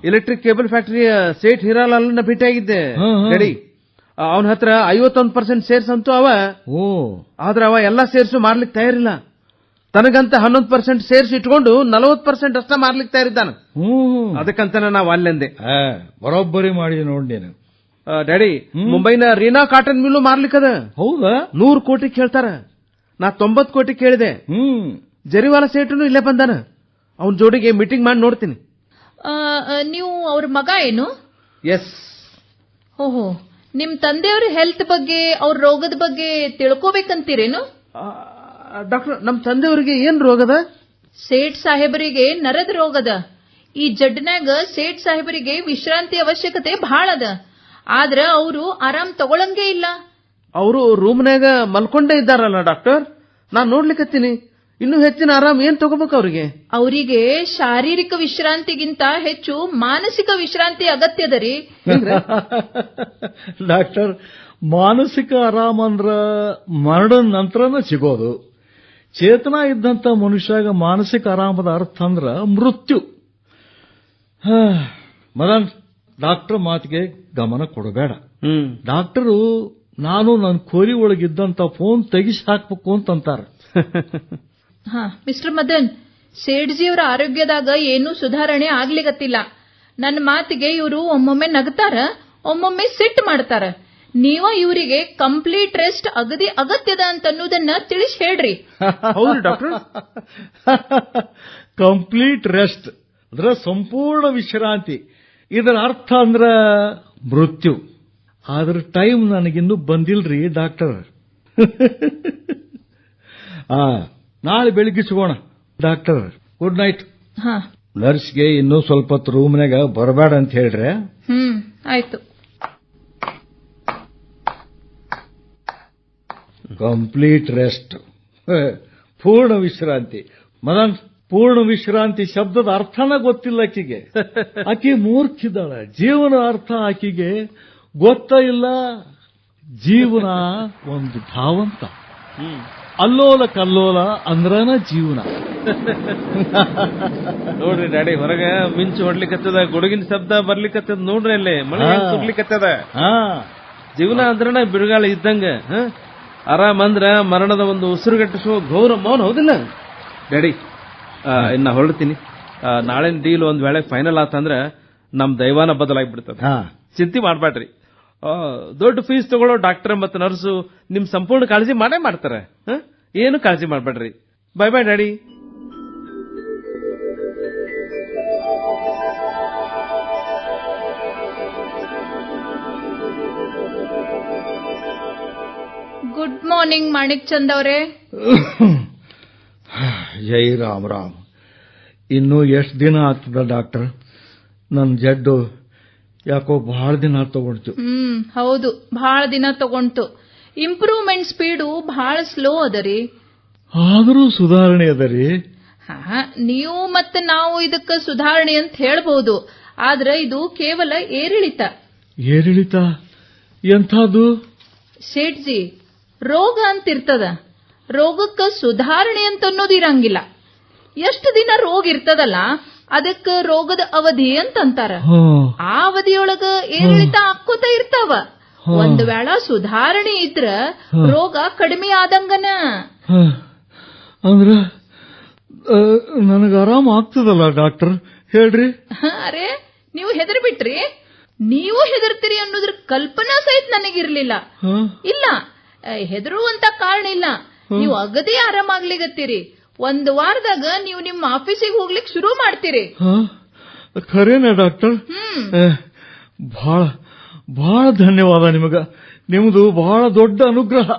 ಎಲೆಕ್ಟ್ರಿಕ್ ಕೇಬಲ್ ಫ್ಯಾಕ್ಟರಿಯ ಸೇಠ್ ಹಿರಾಲಾಲ್ನ ಭೇಟಿಯಾಗಿದ್ದೆ ರೆಡಿ. ಅವನ ಹತ್ರ 51% ಶೇರ್ಸ್ ಅಂತೂ ಅವ. ಆದ್ರೆ ಅವ ಎಲ್ಲಾ ಶೇರ್ಸ್ ಮಾರ್ಲಿಕ್ಕೆ ತಯಾರಿಲ್ಲ. ತನಗಂತ 11% ಶೇರ್ಸ್ ಇಟ್ಕೊಂಡು 40% ಅಷ್ಟ ಮಾರ್ಲಿಕ್ಕೆ ತಯಾರಿದ್ದಾನ. ಅದಕ್ಕಂತ ನಾವು ಅಲ್ಲೆಂದೆ. ಬರೋಬ್ಬರಿ ಮಾಡಿ ನೋಡಿ ನೀನು. ಡ್ಯಾಡಿ, ಮುಂಬೈನ ರೀನಾ ಕಾಟನ್ ಮಿಲ್ಲು ಮಾರ್ಲಿಕ್ಕದ. ಹೌದಾ? 100 ಕೋಟಿ ಕೇಳ್ತಾರ. ನಾ 90 ಕೋಟಿ ಕೇಳಿದೆ. ಜರಿವಾಲ ಸೇಠನು ಇಲ್ಲೇ ಬಂದಾನ. ಅವನ ಜೋಡಿಗೆ ಮೀಟಿಂಗ್ ಮಾಡಿ ನೋಡ್ತೀನಿ. ನೀವು ಅವ್ರ ಮಗ ಏನು? ಎಸ್. ಓಹೋ, ನಿಮ್ ತಂದೆಯವ್ರ ಹೆಲ್ತ್ ಬಗ್ಗೆ, ಅವ್ರ ರೋಗದ ಬಗ್ಗೆ ತಿಳ್ಕೋಬೇಕಂತೀರೇನು? ಡಾಕ್ಟರ್, ನಮ್ ತಂದೆಯವರಿಗೆ ಏನ್ ರೋಗದ? ಸೇಠ್ ಸಾಹೇಬರಿಗೆ ನರದ ರೋಗದ. ಈ ಜಡ್ನಾಗ ಸೇಠ್ ಸಾಹೇಬರಿಗೆ ವಿಶ್ರಾಂತಿ ಅವಶ್ಯಕತೆ ಬಹಳ ಅದ. ಆದ್ರ ಅವರು ಆರಾಮ್ ತಗೊಳಂಗೇ ಇಲ್ಲ. ಅವರು ರೂಮ್ನಾಗ ಮಲ್ಕೊಂಡೇ ಇದ್ದಾರಲ್ಲ ಡಾಕ್ಟರ್. ನಾನ್ ನೋಡ್ಲಿಕ್ಕತ್ತೀನಿ. ಇನ್ನೂ ಹೆಚ್ಚಿನ ಆರಾಮ್ ಏನ್ ತಗೋಬೇಕು ಅವ್ರಿಗೆ? ಅವರಿಗೆ ಶಾರೀರಿಕ ವಿಶ್ರಾಂತಿಗಿಂತ ಹೆಚ್ಚು ಮಾನಸಿಕ ವಿಶ್ರಾಂತಿ ಅಗತ್ಯದ ರೀ. ಡಾಕ್ಟರ್, ಮಾನಸಿಕ ಆರಾಮ ಅಂದ್ರ ಮರಣದ ನಂತರನ ಸಿಗೋದು. ಚೇತನ ಇದ್ದಂತ ಮನುಷ್ಯಾಗ ಮಾನಸಿಕ ಆರಾಮದ ಅರ್ಥ ಅಂದ್ರ ಮೃತ್ಯು. ಮದನ್, ಡಾಕ್ಟರ್ ಮಾತಿಗೆ ಗಮನ ಕೊಡಬೇಡ. ಡಾಕ್ಟರು ನಾನು ನನ್ನ ಕೋರಿ ಒಳಗಿದ್ದಂತ ಫೋನ್ ತೆಗಿಸಿ ಹಾಕ್ಬೇಕು ಅಂತಂತಾರ. ಮಿಸ್ಟರ್ ಮದನ್, ಸೇಠ್ಜಿಯವರ ಆರೋಗ್ಯದಾಗ ಏನೂ ಸುಧಾರಣೆ ಆಗ್ಲಿಗತ್ತಿಲ್ಲ. ನನ್ನ ಮಾತಿಗೆ ಇವರು ಒಮ್ಮೊಮ್ಮೆ ನಗ್ತಾರ, ಒಮ್ಮೊಮ್ಮೆ ಸಿಟ್ಟು ಮಾಡ್ತಾರ. ನೀವ ಇವರಿಗೆ ಕಂಪ್ಲೀಟ್ ರೆಸ್ಟ್ ಅಗದಿ ಅಗತ್ಯದ ಅಂತನ್ನೋದನ್ನ ತಿಳಿಸಿ ಹೇಳ್ರಿ. ಹೌದು ಡಾಕ್ಟರ್. ಕಂಪ್ಲೀಟ್ ರೆಸ್ಟ್ ಅಂದ್ರೆ ಸಂಪೂರ್ಣ ವಿಶ್ರಾಂತಿ. ಇದರ ಅರ್ಥ ಅಂದ್ರ ಮೃತ್ಯು. ಆದ್ರ ಟೈಮ್ ನನಗಿನ್ನೂ ಬಂದಿಲ್ರಿ ಡಾಕ್ಟರ್. ನಾಳೆ ಬೆಳಿಗ್ಗೆ ಸಿಗೋಣ ಡಾಕ್ಟರ್. Good night. ನರ್ಸ್ಗೆ ಇನ್ನೂ ಸ್ವಲ್ಪ ಹೊತ್ತು ರೂಮ್ನಾಗ ಬರಬೇಡ ಅಂತ ಹೇಳ್ರೆ. ಆಯ್ತು. ಕಂಪ್ಲೀಟ್ ರೆಸ್ಟ್, ಪೂರ್ಣ ವಿಶ್ರಾಂತಿ. ಮದನ್, ಪೂರ್ಣ ವಿಶ್ರಾಂತಿ ಶಬ್ದದ ಅರ್ಥನ ಗೊತ್ತಿಲ್ಲ ಆಕಿಗೆ. ಆಕಿ ಮೂರ್ಖಿದ್ದಾಳ. ಜೀವನ ಅರ್ಥ ಆಕಿಗೆ ಗೊತ್ತ ಇಲ್ಲ. ಜೀವನ ಒಂದು ಧಾವಂತ, ಅಲ್ಲೋಲ ಕಲ್ಲೋಲ ಅಂದ್ರನ ಜೀವನ. ನೋಡ್ರಿ ಡ್ಯಾಡಿ, ಹೊರಗ ಮಿಂಚು ಹೊಡ್ಲಿಕ್ಕತ್ತದ, ಗುಡುಗಿನ ಶಬ್ದ ಬರ್ಲಿಕ್ಕತ್ತದ. ನೋಡ್ರಿ ಅಲ್ಲೇ ಮಳೆ ಸುರ್ಲಿಕ್ಕತ್ತದ. ಜೀವನ ಅಂದ್ರನ ಬಿರುಗಾಳಿ ಇದ್ದಂಗ. ಆರಾಮ್ ಅಂದ್ರ ಮರಣದ ಒಂದು ಉಸಿರುಗಟ್ಟಿಸುವ ಘೋರ ಮೌನ, ಹೌದಿಲ್ಲ ಡ್ಯಾಡಿ? ಇನ್ನ ಹೊರಡ್ತೀನಿ. ನಾಳೆ ಡೀಲ್ ಒಂದ್ ವೇಳೆ ಫೈನಲ್ ಆತಂದ್ರ ನಮ್ ದೈವಾನ ಬದಲಾಗ್ಬಿಡ್ತದ. ಚಿಂತೆ ಮಾಡ್ಬೇಡ್ರಿ. ದೊಡ್ಡ ಫೀಸ್ ತಗೊಳ್ಳೋ ಡಾಕ್ಟರ್ ಮತ್ತು ನರ್ಸು ನಿಮ್ ಸಂಪೂರ್ಣ ಕಾಳಜಿ ಮಾಡೇ ಮಾಡ್ತಾರೆ. ಏನು ಕಾಳಜಿ ಮಾಡ್ಬೇಡ್ರಿ. Bye bye daddy. Good morning Manik Chand ಅವರೇ. ಜೈ ರಾಮ್ ರಾಮ್. ಇನ್ನು ಎಷ್ಟು ದಿನ ಆಗ್ತದ ಡಾಕ್ಟರ್? ನನ್ನ ಜಡ್ಡು ಯಾಕೋ ಬಹಳ ದಿನ ತಗೊಂಡ್ತು. ಹೌದು, ಬಹಳ ದಿನ ತಗೊಂಡ್ತು. ಇಂಪ್ರೂವ್ಮೆಂಟ್ ಸ್ಪೀಡು ಬಹಳ ಸ್ಲೋ ಅದರಿ. ಆದರೂ ಸುಧಾರಣೆ ಅದರಿ. ನೀವು ಮತ್ತೆ ನಾವು ಇದಕ್ಕ ಸುಧಾರಣೆ ಅಂತ ಹೇಳ್ಬಹುದು. ಆದ್ರೆ ಇದು ಕೇವಲ ಏರಿಳಿತ. ಏರಿಳಿತ ಎಂಥದ್ದು? ಸೇಠ್ಜಿ, ರೋಗ ಅಂತಿರ್ತದ, ರೋಗಕ್ಕ ಸುಧಾರಣೆ ಅಂತ ಅನ್ನೋದು ಇರಂಗಿಲ್ಲ. ಎಷ್ಟು ದಿನ ರೋಗ ಇರ್ತದಲ್ಲ ಅದಕ್ಕ ರೋಗದ ಅವಧಿ ಅಂತಂತಾರ. ಆ ಅವಧಿಯೊಳಗ ಏರಿಳಿತ ಆಕ್ಕೋತ ಇರ್ತಾವ. ಒಂದ್ ವೇಳ ಸುಧಾರಣೆ ಇದ್ರ ರೋಗ ಕಡಿಮೆ ಆದಂಗನ. ಅಂದ್ರ ನನಗ ಆರಾಮ ಆಗ್ತದಲ್ಲ ಡಾಕ್ಟರ್, ಹೇಳ್ರಿ. ಅರೆ, ನೀವು ಹೆದರ್ ಬಿಟ್ರಿ? ನೀವು ಹೆದರ್ತೀರಿ ಅನ್ನೋದ್ರ ಕಲ್ಪನಾ ಸಹಿತ ನನಗಿರ್ಲಿಲ್ಲ. ಇಲ್ಲ, ಹೆದರುವಂತ ಕಾರಣ ಇಲ್ಲ. ನೀವು ಅಗದಿ ಆರಾಮಾಗ್ಲಿಗತ್ತೀರಿ. ಒಂದು ವಾರದಾಗ ನೀವು ನಿಮ್ಮ ಆಫೀಸಿಗೆ ಹೋಗ್ಲಿಕ್ಕೆ ಶುರು ಮಾಡ್ತೀರಿ. ಖರೇನಾ ಡಾಕ್ಟರ್? ಬಹಳ ಬಹಳ ಧನ್ಯವಾದ ನಿಮಗ. ನಿಮ್ದು ಬಹಳ ದೊಡ್ಡ ಅನುಗ್ರಹ.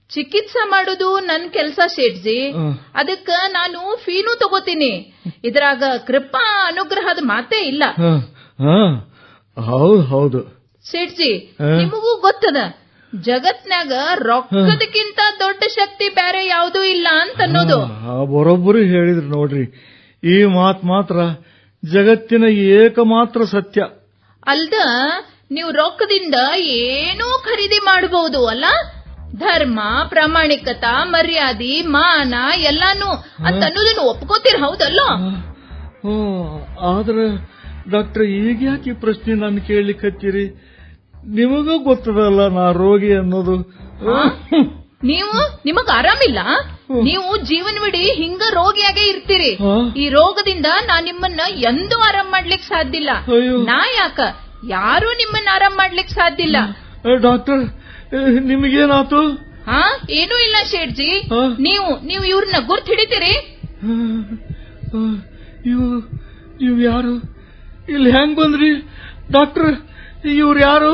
ಚಿಕಿತ್ಸಾ ಮಾಡೋದು ನನ್ ಕೆಲ್ಸ ಸೇಠ್ಜಿ. ಅದಕ್ಕ ನಾನು ಫೀನೂ ತಗೋತೀನಿ. ಇದ್ರಾಗ ಕೃಪಾ ಅನುಗ್ರಹದ ಮಾತೇ ಇಲ್ಲ. ಹೌದು ಹೌದು ಸೇಠ್ಜಿ, ನಿಮಗೂ ಗೊತ್ತದ ಜಗತ್ನಾಗ ರೊಕ್ಕದಕ್ಕಿಂತ ದೊಡ್ಡ ಶಕ್ತಿ ಬೇರೆ ಯಾವುದೂ ಇಲ್ಲ ಅಂತ ಅನ್ನೋದು. ಬರೋಬ್ಬರಿ ಹೇಳಿದ್ರಿ ನೋಡ್ರಿ. ಈ ಮಾತ್ ಮಾತ್ರ ಜಗತ್ತಿನ ಏಕಮಾತ್ರ ಸತ್ಯ. ಅಲ್ದ ನೀವು ರೊಕ್ಕದಿಂದ ಏನೂ ಖರೀದಿ ಮಾಡಬಹುದು ಅಲ್ಲ? ಧರ್ಮ, ಪ್ರಾಮಾಣಿಕತಾ, ಮರ್ಯಾದೆ, ಮಾನ ಎಲ್ಲಾನು ಅಂತ ಅನ್ನೋದನ್ನು ಒಪ್ಕೋತೀರ, ಹೌದಲ್ಲ? ಆದ್ರೆ ಡಾಕ್ಟರ್, ಈಗ ಯಾಕೆ ಈ ಪ್ರಶ್ನೆ ನಾನು ಕೇಳಲಿಕ್ಕೆ ಹತ್ತೀರಿ? ನಿಮಗೂ ಗೊತ್ತದಲ್ಲ ನಾ ರೋಗಿ ಅನ್ನೋದು. ನಿಮಗ್ ಆರಾಮಿಲ್ಲ, ನೀವು ಜೀವನವಿಡೀ ಹಿಂಗ ರೋಗಿಯಾಗೇ ಇರ್ತೀರಿ. ಈ ರೋಗದಿಂದ ನಾ ನಿಮ್ಮನ್ನ ಎಂದೂ ಆರಾಮ್ ಮಾಡ್ಲಿಕ್ ಸಾಧ್ಯ ಇಲ್ಲ. ನಾ ಯಾಕ, ಯಾರು ನಿಮ್ಮನ್ನ ಆರಾಮ್ ಮಾಡ್ಲಿಕ್ ಸಾಧ್ಯ ಇಲ್ಲ. ಡಾಕ್ಟರ್, ನಿಮಗೇನಾತು? ಏನೂ ಇಲ್ಲ ಶೇಠ್ಜಿ. ನೀವು ಇವ್ರನ್ನ ಗುರ್ತು ಹಿಡಿತೀರಿ? ಇವ್ ಯಾರು? ಇಲ್ಲಿ ಹೆಂಗ್ ಬಂದ್ರಿ ಡಾಕ್ಟರ್? ಇವ್ರು ಯಾರು?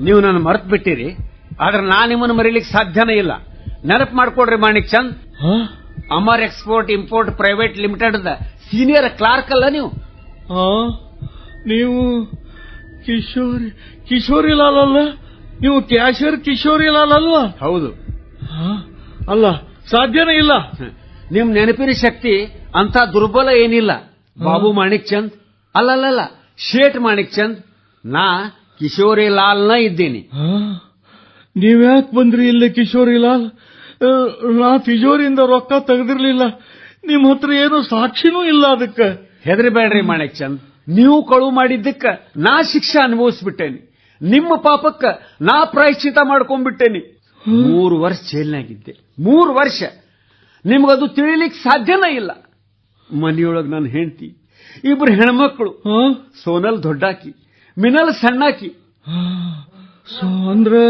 ನೀವು ನನ್ನ ಮರ್ತ್ ಬಿಟ್ಟಿರಿ, ಆದ್ರೆ ನಾ ನಿಮ್ಮನ್ನು ಮರೀಲಿಕ್ಕೆ ಸಾಧ್ಯನೇ ಇಲ್ಲ. ನೆನಪು ಮಾಡ್ಕೊಡ್ರಿ Manik Chand. Amar export import private limited senior clerk ಅಲ್ಲ ನೀವು? ನೀವು ಕಿಶೋರಿ ಲಾಲ್ ಅಲ್ಲ? ನೀವು ಕ್ಯಾಶಿಯರ್ ಕಿಶೋರಿ ಲಾಲ್ ಅಲ್ವಾ? ಹೌದು. ಅಲ್ಲ, ಸಾಧ್ಯನೇ ಇಲ್ಲ. ನಿಮ್ ನೆನಪಿನ ಶಕ್ತಿ ಅಂತ ದುರ್ಬಲ ಏನಿಲ್ಲ. ಬಾಬು ಮಾಣಿಕ್ ಚಂದ್ ಅಲ್ಲಲ್ಲ, ಶೇಠ್ ಮಾಣಿಕ್ ಚಂದ್. ನಾ ಕಿಶೋರಿ ಲಾಲ್ನ ಇದ್ದೀನಿ. ನೀವ್ಯಾಕೆ ಬಂದ್ರಿ ಇಲ್ಲಿ ಕಿಶೋರಿ ಲಾಲ್? ನಾ ತಿಜೋರಿಯಿಂದ ರೊಕ್ಕ ತೆಗೆದಿರ್ಲಿಲ್ಲ. ನಿಮ್ ಹತ್ರ ಏನು ಸಾಕ್ಷಿನೂ ಇಲ್ಲ. ಅದಕ್ಕೆ ಹೆದರಿಬೇಡ್ರಿ ಮಾಣಿಕ್ ಚಂದ್. ನೀವು ಕಳು ಮಾಡಿದ್ದಕ್ಕ ನಾ ಶಿಕ್ಷೆ ಅನುಭವಿಸ್ಬಿಟ್ಟೇನಿ. ನಿಮ್ಮ ಪಾಪಕ್ಕ ನಾ ಪ್ರಾಯಶ್ಚಿತ ಮಾಡ್ಕೊಂಡ್ಬಿಟ್ಟೇನಿ. 3 ವರ್ಷ ಜೈಲ್ನಾಗಿದ್ದೆ. 3 ವರ್ಷ. ನಿಮ್ಗದು ತಿಳಿಲಿಕ್ಕೆ ಸಾಧ್ಯನೇ ಇಲ್ಲ. ಮನೆಯೊಳಗೆ ನನ್ನ ಹೆಂಡತಿ, 2 ಹೆಣ್ಮಕ್ಳು, ಸೋನಲ್ ದೊಡ್ಡಾಕಿ, ಮಿನಲ್ ಸಣ್ಣಾಕಿ. ಅಂದ್ರೆ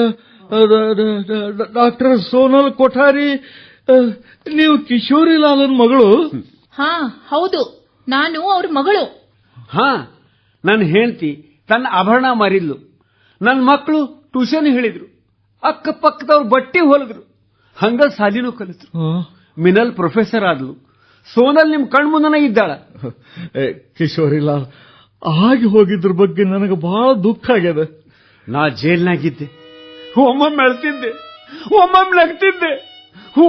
ಡಾಕ್ಟರ್ ಸೋನಲ್ ಕೊಠಾರಿ, ನೀವು ಕಿಶೋರಿ ಲಾಲನ್ ಮಗಳು? ಹೌದು, ನಾನು ಅವ್ರ ಮಗಳು. ನನ್ನ ಹೆಂಡತಿ ತನ್ನ ಆಭರಣ ಮಾರಿದ್ಲು. ನನ್ನ ಮಕ್ಕಳು ಟ್ಯೂಷನ್ ಹೇಳಿದ್ರು. ಅಕ್ಕಪಕ್ಕದವ್ರು ಬಟ್ಟೆ ಹೊಲಿದ್ರು. ಹಂಗ ಸಾಲಿನೂ ಕಲಿತರು. ಮಿನಲ್ ಪ್ರೊಫೆಸರ್ ಆದ್ಲು. ಸೋನಲ್ ನಿಮ್ ಕಣ್ಮುಂದನ ಇದ್ದಾಳ. ಕಿಶೋರಿ ಲಾಲ್ ಆಗಿ ಹೋಗಿದ್ರ ಬಗ್ಗೆ ನನಗೆ ಬಹಳ ದುಃಖ ಆಗ್ಯದ. ನಾ ಜೈಲ್ನಾಗಿದ್ದೆ. ಒಮ್ಮೊಮ್ಮೆ ಅಳ್ತಿದ್ದೆ, ಒಮ್ಮೊಮ್ಮೆ ನಗ್ತಿದ್ದೆ,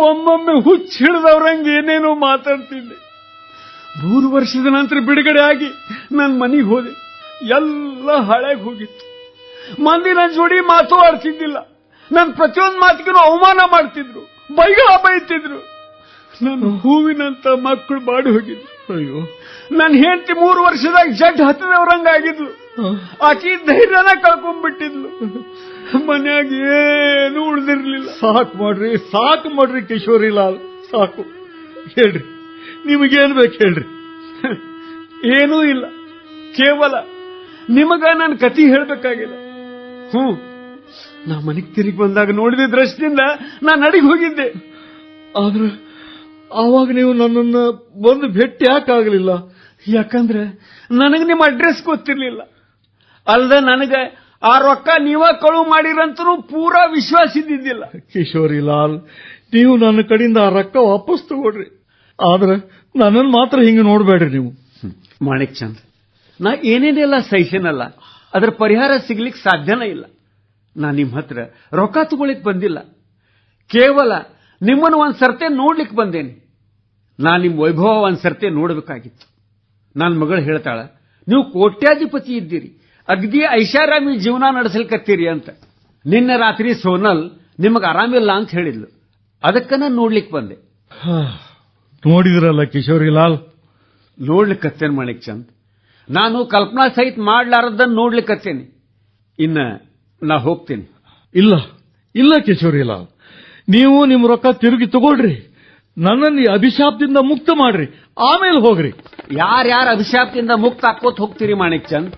ಒಮ್ಮೊಮ್ಮೆ ಹುಚ್ಚ ಹಿಡಿದವ್ರಂಗೆ ಏನೇನೋ ಮಾತಾಡ್ತಿದ್ದೆ. 3 ವರ್ಷದ ನಂತರ ಬಿಡುಗಡೆ ಆಗಿ ನನ್ನ ಮನೆಗೆ ಹೋದೆ. ಎಲ್ಲ ಹಾಳಾಗಿ ಹೋಗಿತ್ತು. ಮಂದಿ ನನ್ನ ಜೋಡಿ ಮಾತು ಆಡ್ತಿದ್ದಿಲ್ಲ. ನನ್ನ ಪ್ರತಿಯೊಂದು ಮಾತಿಗೂ ಅವಮಾನ ಮಾಡ್ತಿದ್ರು, ಬೈಗಳ ಬೈತಿದ್ರು. ನನ್ನ ಹೂವಿನಂತ ಮಕ್ಕಳು ಬಾಡಿ ಹೋಗಿದ್ರು. ಅಯ್ಯೋ, ನನ್ನ ಹೆಂಡತಿ 3 ವರ್ಷದಾಗ ಜಡ್ ಹತ್ತದವ್ರಂಗಾಗಿದ್ಲು. ಆಕಿ ಧೈರ್ಯನ ಕಳ್ಕೊಂಡ್ಬಿಟ್ಟಿದ್ಲು. ಮನ್ಯಾಗ ಏನು ಉಳಿದಿರ್ಲಿಲ್ಲ. ಸಾಕು ಮಾಡ್ರಿ ಕಿಶೋರಿ ಲಾಲ್, ಸಾಕು. ಹೇಳ್ರಿ, ನಿಮಗೇನ್ ಬೇಕು ಹೇಳ್ರಿ. ಏನೂ ಇಲ್ಲ, ಕೇವಲ ನಿಮಗ ನನ್ನ ಕತಿ ಹೇಳ್ಬೇಕಾಗಿಲ್ಲ. ನಾ ಮನೆಗೆ ತಿರುಗಿ ಬಂದಾಗ ನೋಡಿದ ದೃಷ್ಟಿಯಿಂದ ನಾನು ಅಡಿಗೆ ಹೋಗಿದ್ದೆ. ಆದ್ರೆ ಆವಾಗ ನೀವು ನನ್ನನ್ನು ಬಂದು ಭೇಟಿ ಯಾಕಾಗಲಿಲ್ಲ? ಯಾಕಂದ್ರೆ ನನಗೆ ನಿಮ್ಮ ಅಡ್ರೆಸ್ ಗೊತ್ತಿರ್ಲಿಲ್ಲ. ಅಲ್ದ ನನಗೆ ಆ ರೊಕ್ಕ ನೀವ ಕಳು ಮಾಡಿರಂತನೂ ಪೂರಾ ವಿಶ್ವಾಸ ಇದ್ದಿದ್ದಿಲ್ಲ. ಕಿಶೋರಿ ಲಾಲ್, ನೀವು ನನ್ನ ಕಡೆಯಿಂದ ಆ ರೊಕ್ಕ ವಾಪಸ್ ತಗೊಳ್ರಿ. ಆದ್ರೆ ನನ್ನನ್ನು ಮಾತ್ರ ಹಿಂಗೆ ನೋಡ್ಬೇಡ್ರಿ ನೀವು. ಮಾಣಿಕ್ ಚಂದ್, ನಾ ಏನೇನೆಲ್ಲ ಸಹಿಸೇನಲ್ಲ, ಅದ್ರ ಪರಿಹಾರ ಸಿಗ್ಲಿಕ್ಕೆ ಸಾಧ್ಯನೇ ಇಲ್ಲ. ನಾ ನಿಮ್ಮ ಹತ್ರ ರೊಕ್ಕ ತಗೊಳ್ಳಿಕ್ ಬಂದಿಲ್ಲ. ಕೇವಲ ನಿಮ್ಮನ್ನು ಒಂದ್ ಸರ್ತೆ ನೋಡ್ಲಿಕ್ಕೆ ಬಂದೇನೆ. ನಾ ನಿಮ್ಮ ವೈಭವ ಒಂದ್ ಸರ್ತೆ ನೋಡ್ಬೇಕಾಗಿತ್ತು. ನನ್ನ ಮಗಳು ಹೇಳ್ತಾಳ, ನೀವು ಕೋಟ್ಯಾಧಿಪತಿ ಇದ್ದೀರಿ, ಅಗ್ದಿ ಐಷಾರಾಮಿ ಜೀವನ ನಡೆಸಲ್ಕತ್ತೀರಿ ಅಂತ. ನಿನ್ನೆ ರಾತ್ರಿ ಸೋನಲ್ ನಿಮಗೆ ಆರಾಮಿಲ್ಲ ಅಂತ ಹೇಳಿದ್ಲು. ಅದಕ್ಕ ನಾನು ನೋಡ್ಲಿಕ್ಕೆ ಬಂದೆ. ನೋಡಿದ್ರಲ್ಲ ಕಿಶೋರಿ ಲಾಲ್? ನೋಡ್ಲಿಕ್ಕತ್ತೇನೆ ಮಾಣಿಕ್ ಚಂದ್. ನಾನು ಕಲ್ಪನಾ ಸಹಿತ ಮಾಡ್ಲಾರದನ್ನು ನೋಡ್ಲಿಕ್ಕತ್ತೇನೆ. ಇನ್ನ ನಾ ಹೋಗ್ತೇನೆ. ಇಲ್ಲ ಕಿಶೋರಿ ಲಾಲ್, ನೀವು ನಿಮ್ಮ ರೊಕ್ಕ ತಿರುಗಿ ತಗೊಳ್ರಿ. ನನ್ನನ್ನು ಈ ಅಭಿಶಾಪದಿಂದ ಮುಕ್ತ ಮಾಡ್ರಿ, ಆಮೇಲೆ ಹೋಗ್ರಿ. ಯಾರ್ಯಾರ ಅಭಿಶಾಪದಿಂದ ಮುಕ್ತ ಹಾಕೋತ್ ಹೋಗ್ತೀರಿ ಮಾಣಿಕ್ ಚಂದ್?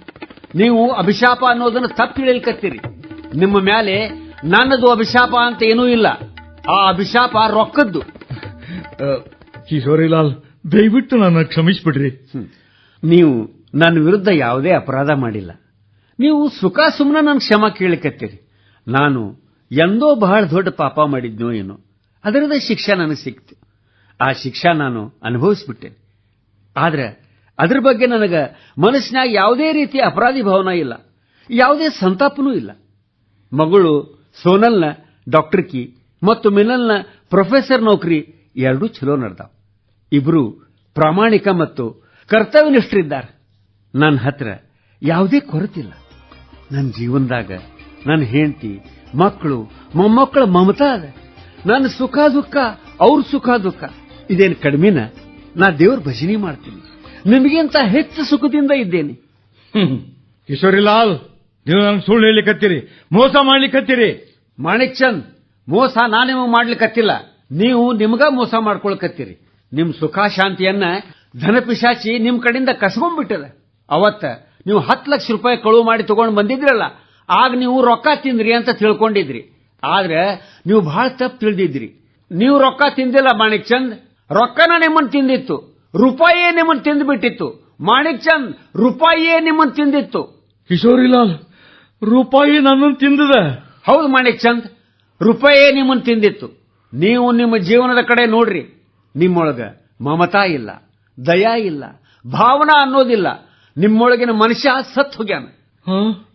ನೀವು ಅಭಿಶಾಪ ಅನ್ನೋದನ್ನ ತಪ್ಪು ತಿಳಿಯಲ್ಕತ್ತೀರಿ. ನಿಮ್ಮ ಮೇಲೆ ನನ್ನದು ಅಭಿಶಾಪ ಅಂತ ಏನೂ ಇಲ್ಲ. ಆ ಅಭಿಶಾಪ ರೊಕ್ಕದ್ದು. ಕಿಶೋರಿ ಲಾಲ್, ದಯವಿಟ್ಟು ನನ್ನ ಕ್ಷಮಿಸ್ಬಿಡ್ರಿ. ನೀವು ನನ್ನ ವಿರುದ್ಧ ಯಾವುದೇ ಅಪರಾಧ ಮಾಡಿಲ್ಲ. ನೀವು ಸುಖ ಸುಮ್ಮನೆ ನನ್ನ ಕ್ಷಮ ಕೇಳಿಕತ್ತೀರಿ. ನಾನು ಎಂದೋ ಬಹಳ ದೊಡ್ಡ ಪಾಪ ಮಾಡಿದ್ನೋ ಏನೋ, ಅದರದ ಶಿಕ್ಷೆ ನನಗೆ ಸಿಕ್ತು. ಆ ಶಿಕ್ಷೆ ನಾನು ಅನುಭವಿಸ್ಬಿಟ್ಟೆ. ಆದ್ರೆ ಅದ್ರ ಬಗ್ಗೆ ನನಗೆ ಮನಸ್ಸಿನಾಗ ಯಾವುದೇ ರೀತಿಯ ಅಪರಾಧಿ ಭಾವನೆ ಇಲ್ಲ, ಯಾವುದೇ ಸಂತಾಪನೂ ಇಲ್ಲ. ಮಗಳು ಸೋನಲ್ನ ಡಾಕ್ಟರ್ಕಿ ಮತ್ತು ಮಿನಲ್ನ ಪ್ರೊಫೆಸರ್ ನೌಕರಿ ಎರಡೂ ಚಲೋ ನಡೆದಾವ್. ಇಬ್ರು ಪ್ರಾಮಾಣಿಕ ಮತ್ತು ಕರ್ತವ್ಯನಿಷ್ಠರಿದ್ದಾರೆ. ನನ್ನ ಹತ್ರ ಯಾವುದೇ ಕೊರತಿಲ್ಲ. ನನ್ನ ಜೀವನದಾಗ ನನ್ನ ಹೆಂಡತಿ, ಮಕ್ಕಳು, ಮೊಮ್ಮಕ್ಕಳ ಮಮತಾ ಅದ. ನನ್ನ ಸುಖ ದುಃಖ ಅವ್ರ ಸುಖ ದುಃಖ ಇದೇನು ಕಡಿಮೆನ? ನಾ ದೇವ್ರ ಭಜನೆ ಮಾಡ್ತೀನಿ. ನಿಮಗಿಂತ ಹೆಚ್ಚು ಸುಖದಿಂದ ಇದ್ದೇನೆ. ಕಿಶೋರಿಲಾಲ್, ನೀವು ನನಗೆ ಸುಳ್ಳು ಹೇಳಿಕತ್ತೀರಿ, ಮೋಸ ಮಾಡ್ಲಿಕ್ಕತ್ತೀರಿ. ಮಾಣಿಕ್ ಚಂದ್, ಮೋಸ ನಾ ನಿಮಗೆ ಮಾಡ್ಲಿಕ್ಕತ್ತಿಲ್ಲ, ನೀವು ನಿಮ್ಗ ಮೋಸ ಮಾಡ್ಕೊಳಕತ್ತೀರಿ. ನಿಮ್ ಸುಖ ಶಾಂತಿಯನ್ನ ಧನಪಿಶಾಚಿ ನಿಮ್ ಕಡೆಯಿಂದ ಕಸ್ಕೊಂಡ್ಬಿಟ್ಟದ. ಅವತ್ತ ನೀವು 10 ಲಕ್ಷ ರೂಪಾಯಿ ಕಳುವು ಮಾಡಿ ತಗೊಂಡು ಬಂದಿದ್ರಲ್ಲ, ಆಗ ನೀವು ರೊಕ್ಕ ತಿಂದ್ರಿ ಅಂತ ತಿಳ್ಕೊಂಡಿದ್ರಿ. ಆದ್ರೆ ನೀವು ಬಹಳ ತಪ್ಪು ತಿಳಿದಿದ್ರಿ. ನೀವು ರೊಕ್ಕ ತಿಂದಿಲ್ಲ ಮಾಣಿಕ್ ಚಂದ್, ರೊಕ್ಕನ ನಿಮ್ಮನ್ನು ತಿಂದಿತ್ತು. ರೂಪಾಯಿಯೇ ನಿಮ್ಮನ್ನು ತಿಂದುಬಿಟ್ಟಿತ್ತು. ಮಾಣಿಕ್ ಚಂದ್, ರೂಪಾಯಿಯೇ ನಿಮ್ಮನ್ನು ತಿಂದಿತ್ತು. ಕಿಶೋರಿಲಾಲ್, ರೂಪಾಯಿ ನನ್ನನ್ನು ತಿಂದದ. ಹೌದು ಮಾಣಿಕ್ ಚಂದ್, ರೂಪಾಯಿಯೇ ನಿಮ್ಮನ್ನು ತಿಂದಿತ್ತು. ನೀವು ನಿಮ್ಮ ಜೀವನದ ಕಡೆ ನೋಡ್ರಿ. ನಿಮ್ಮೊಳಗ ಮಮತಾ ಇಲ್ಲ, ದಯಾ ಇಲ್ಲ, ಭಾವನಾ ಅನ್ನೋದಿಲ್ಲ. ನಿಮ್ಮೊಳಗಿನ ಮನುಷ್ಯ ಸತ್ ಹೋಗ್ಯಾನ.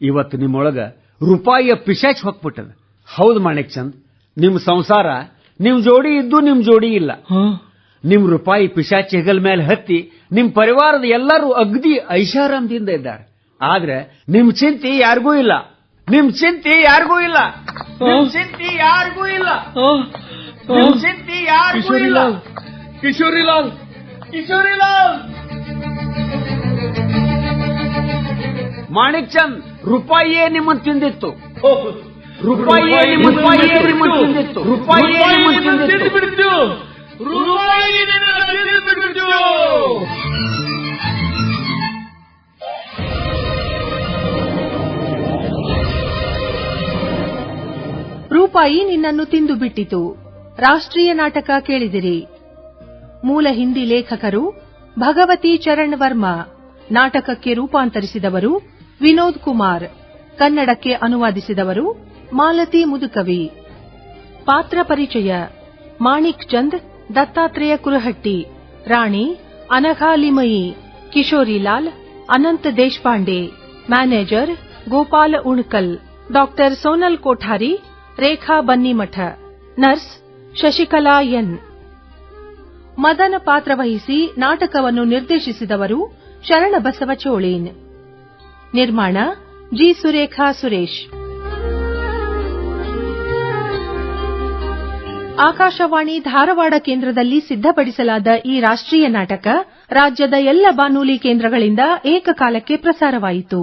ಇವತ್ತು ನಿಮ್ಮೊಳಗ ರೂಪಾಯಿಯ ಪಿಶಾಚ್ ಹೊಕ್ಬಿಟ್ಟದ. ಹೌದು ಮಾಣಿಕ್ ಚಂದ್, ನಿಮ್ ಸಂಸಾರ ನಿಮ್ ಜೋಡಿ ಇದ್ದು ನಿಮ್ ಜೋಡಿ ಇಲ್ಲ. ನಿಮ್ ರೂಪಾಯಿ ಪಿಶಾಚಿ ಹೆಗಲ್ ಮೇಲೆ ಹತ್ತಿ ನಿಮ್ ಪರಿವಾರದ ಎಲ್ಲರೂ ಅಗ್ದಿ ಐಷಾರಾಮದಿಂದ ಇದ್ದಾರೆ. ಆದ್ರೆ ನಿಮ್ ಚಿಂತೆ ಯಾರಿಗೂ ಇಲ್ಲ. ನಿಮ್ ಚಿಂತೆ ಯಾರಿಗೂ ಇಲ್ಲ. ನಿಮ್ ಚಿಂತೆ ಯಾರಿಗೂ ಇಲ್ಲ. ನಿಮ್ ಚಿಂತೆ ಯಾರಿಗೂ ಇಲ್ಲ. ಕಿಶೋರಿಲಾಲ್, ಕಿಶೋರಿಲಾಲ್, ಮಾಣಿಕ್ ಚಂದ್, ರೂಪಾಯಿಯೇ ನಿಮ್ಮನ್ನು ತಿಂದಿತ್ತು. ರೂಪಾಯಿಯೇ ನಿಮ್ಮನ್ನು ತಿಂದಿತ್ತು. ರೂಪಾಯಿಯೇ ನಿಮ್ಮನ್ನು ತಿಂದಿತ್ತು. ರೂಪಾಯಿ ನಿನ್ನನ್ನು ತಿಂದು ಬಿಟ್ಟಿತು. ರಾಷ್ಟ್ರೀಯ ನಾಟಕ ಕೇಳಿದಿರಿ. ಮೂಲ ಹಿಂದಿ ಲೇಖಕರು ಭಗವತಿ ಚರಣ್ ವರ್ಮಾ. ನಾಟಕಕ್ಕೆ ರೂಪಾಂತರಿಸಿದವರು ವಿನೋದ್ ಕುಮಾರ್. ಕನ್ನಡಕ್ಕೆ ಅನುವಾದಿಸಿದವರು ಮಾಲತಿ ಮುದುಕವಿ. ಪಾತ್ರ ಪರಿಚಯ: ಮಾಣಿಕ್ ಚಂದ್ ದತ್ತಾತ್ರೇಯ ಕುರಹಟ್ಟಿ, ರಾಣಿ ಅನಘಾ ಲಿಮಯಿ, ಕಿಶೋರಿಲಾಲ್ ಅನಂತ್ ದೇಶಪಾಂಡೆ, ಮ್ಯಾನೇಜರ್ ಗೋಪಾಲ್ ಉಣ್ಕಲ್, ಡಾಕ್ಟರ್ ಸೋನಲ್ ಕೋಠಾರಿ ರೇಖಾ ಬನ್ನಿಮಠ, ನರ್ಸ್ ಶಶಿಕಲಾ ಎನ್. ಮದನ ಪಾತ್ರವಹಿಸಿ ನಾಟಕವನ್ನು ನಿರ್ದೇಶಿಸಿದವರು ಶರಣಬಸವ ಚೋಳೀನ್. ನಿರ್ಮಾಣ ಜಿ ಸುರೇಖಾ ಸುರೇಶ್. ಆಕಾಶವಾಣಿ ಧಾರವಾಡ ಕೇಂದ್ರದಲ್ಲಿ ಸಿದ್ಧಪಡಿಸಲಾದ ಈ ರಾಷ್ಟ್ರೀಯ ನಾಟಕ ರಾಜ್ಯದ ಎಲ್ಲ ಬಾನುಲಿ ಕೇಂದ್ರಗಳಿಂದ ಏಕಕಾಲಕ್ಕೆ ಪ್ರಸಾರವಾಯಿತು.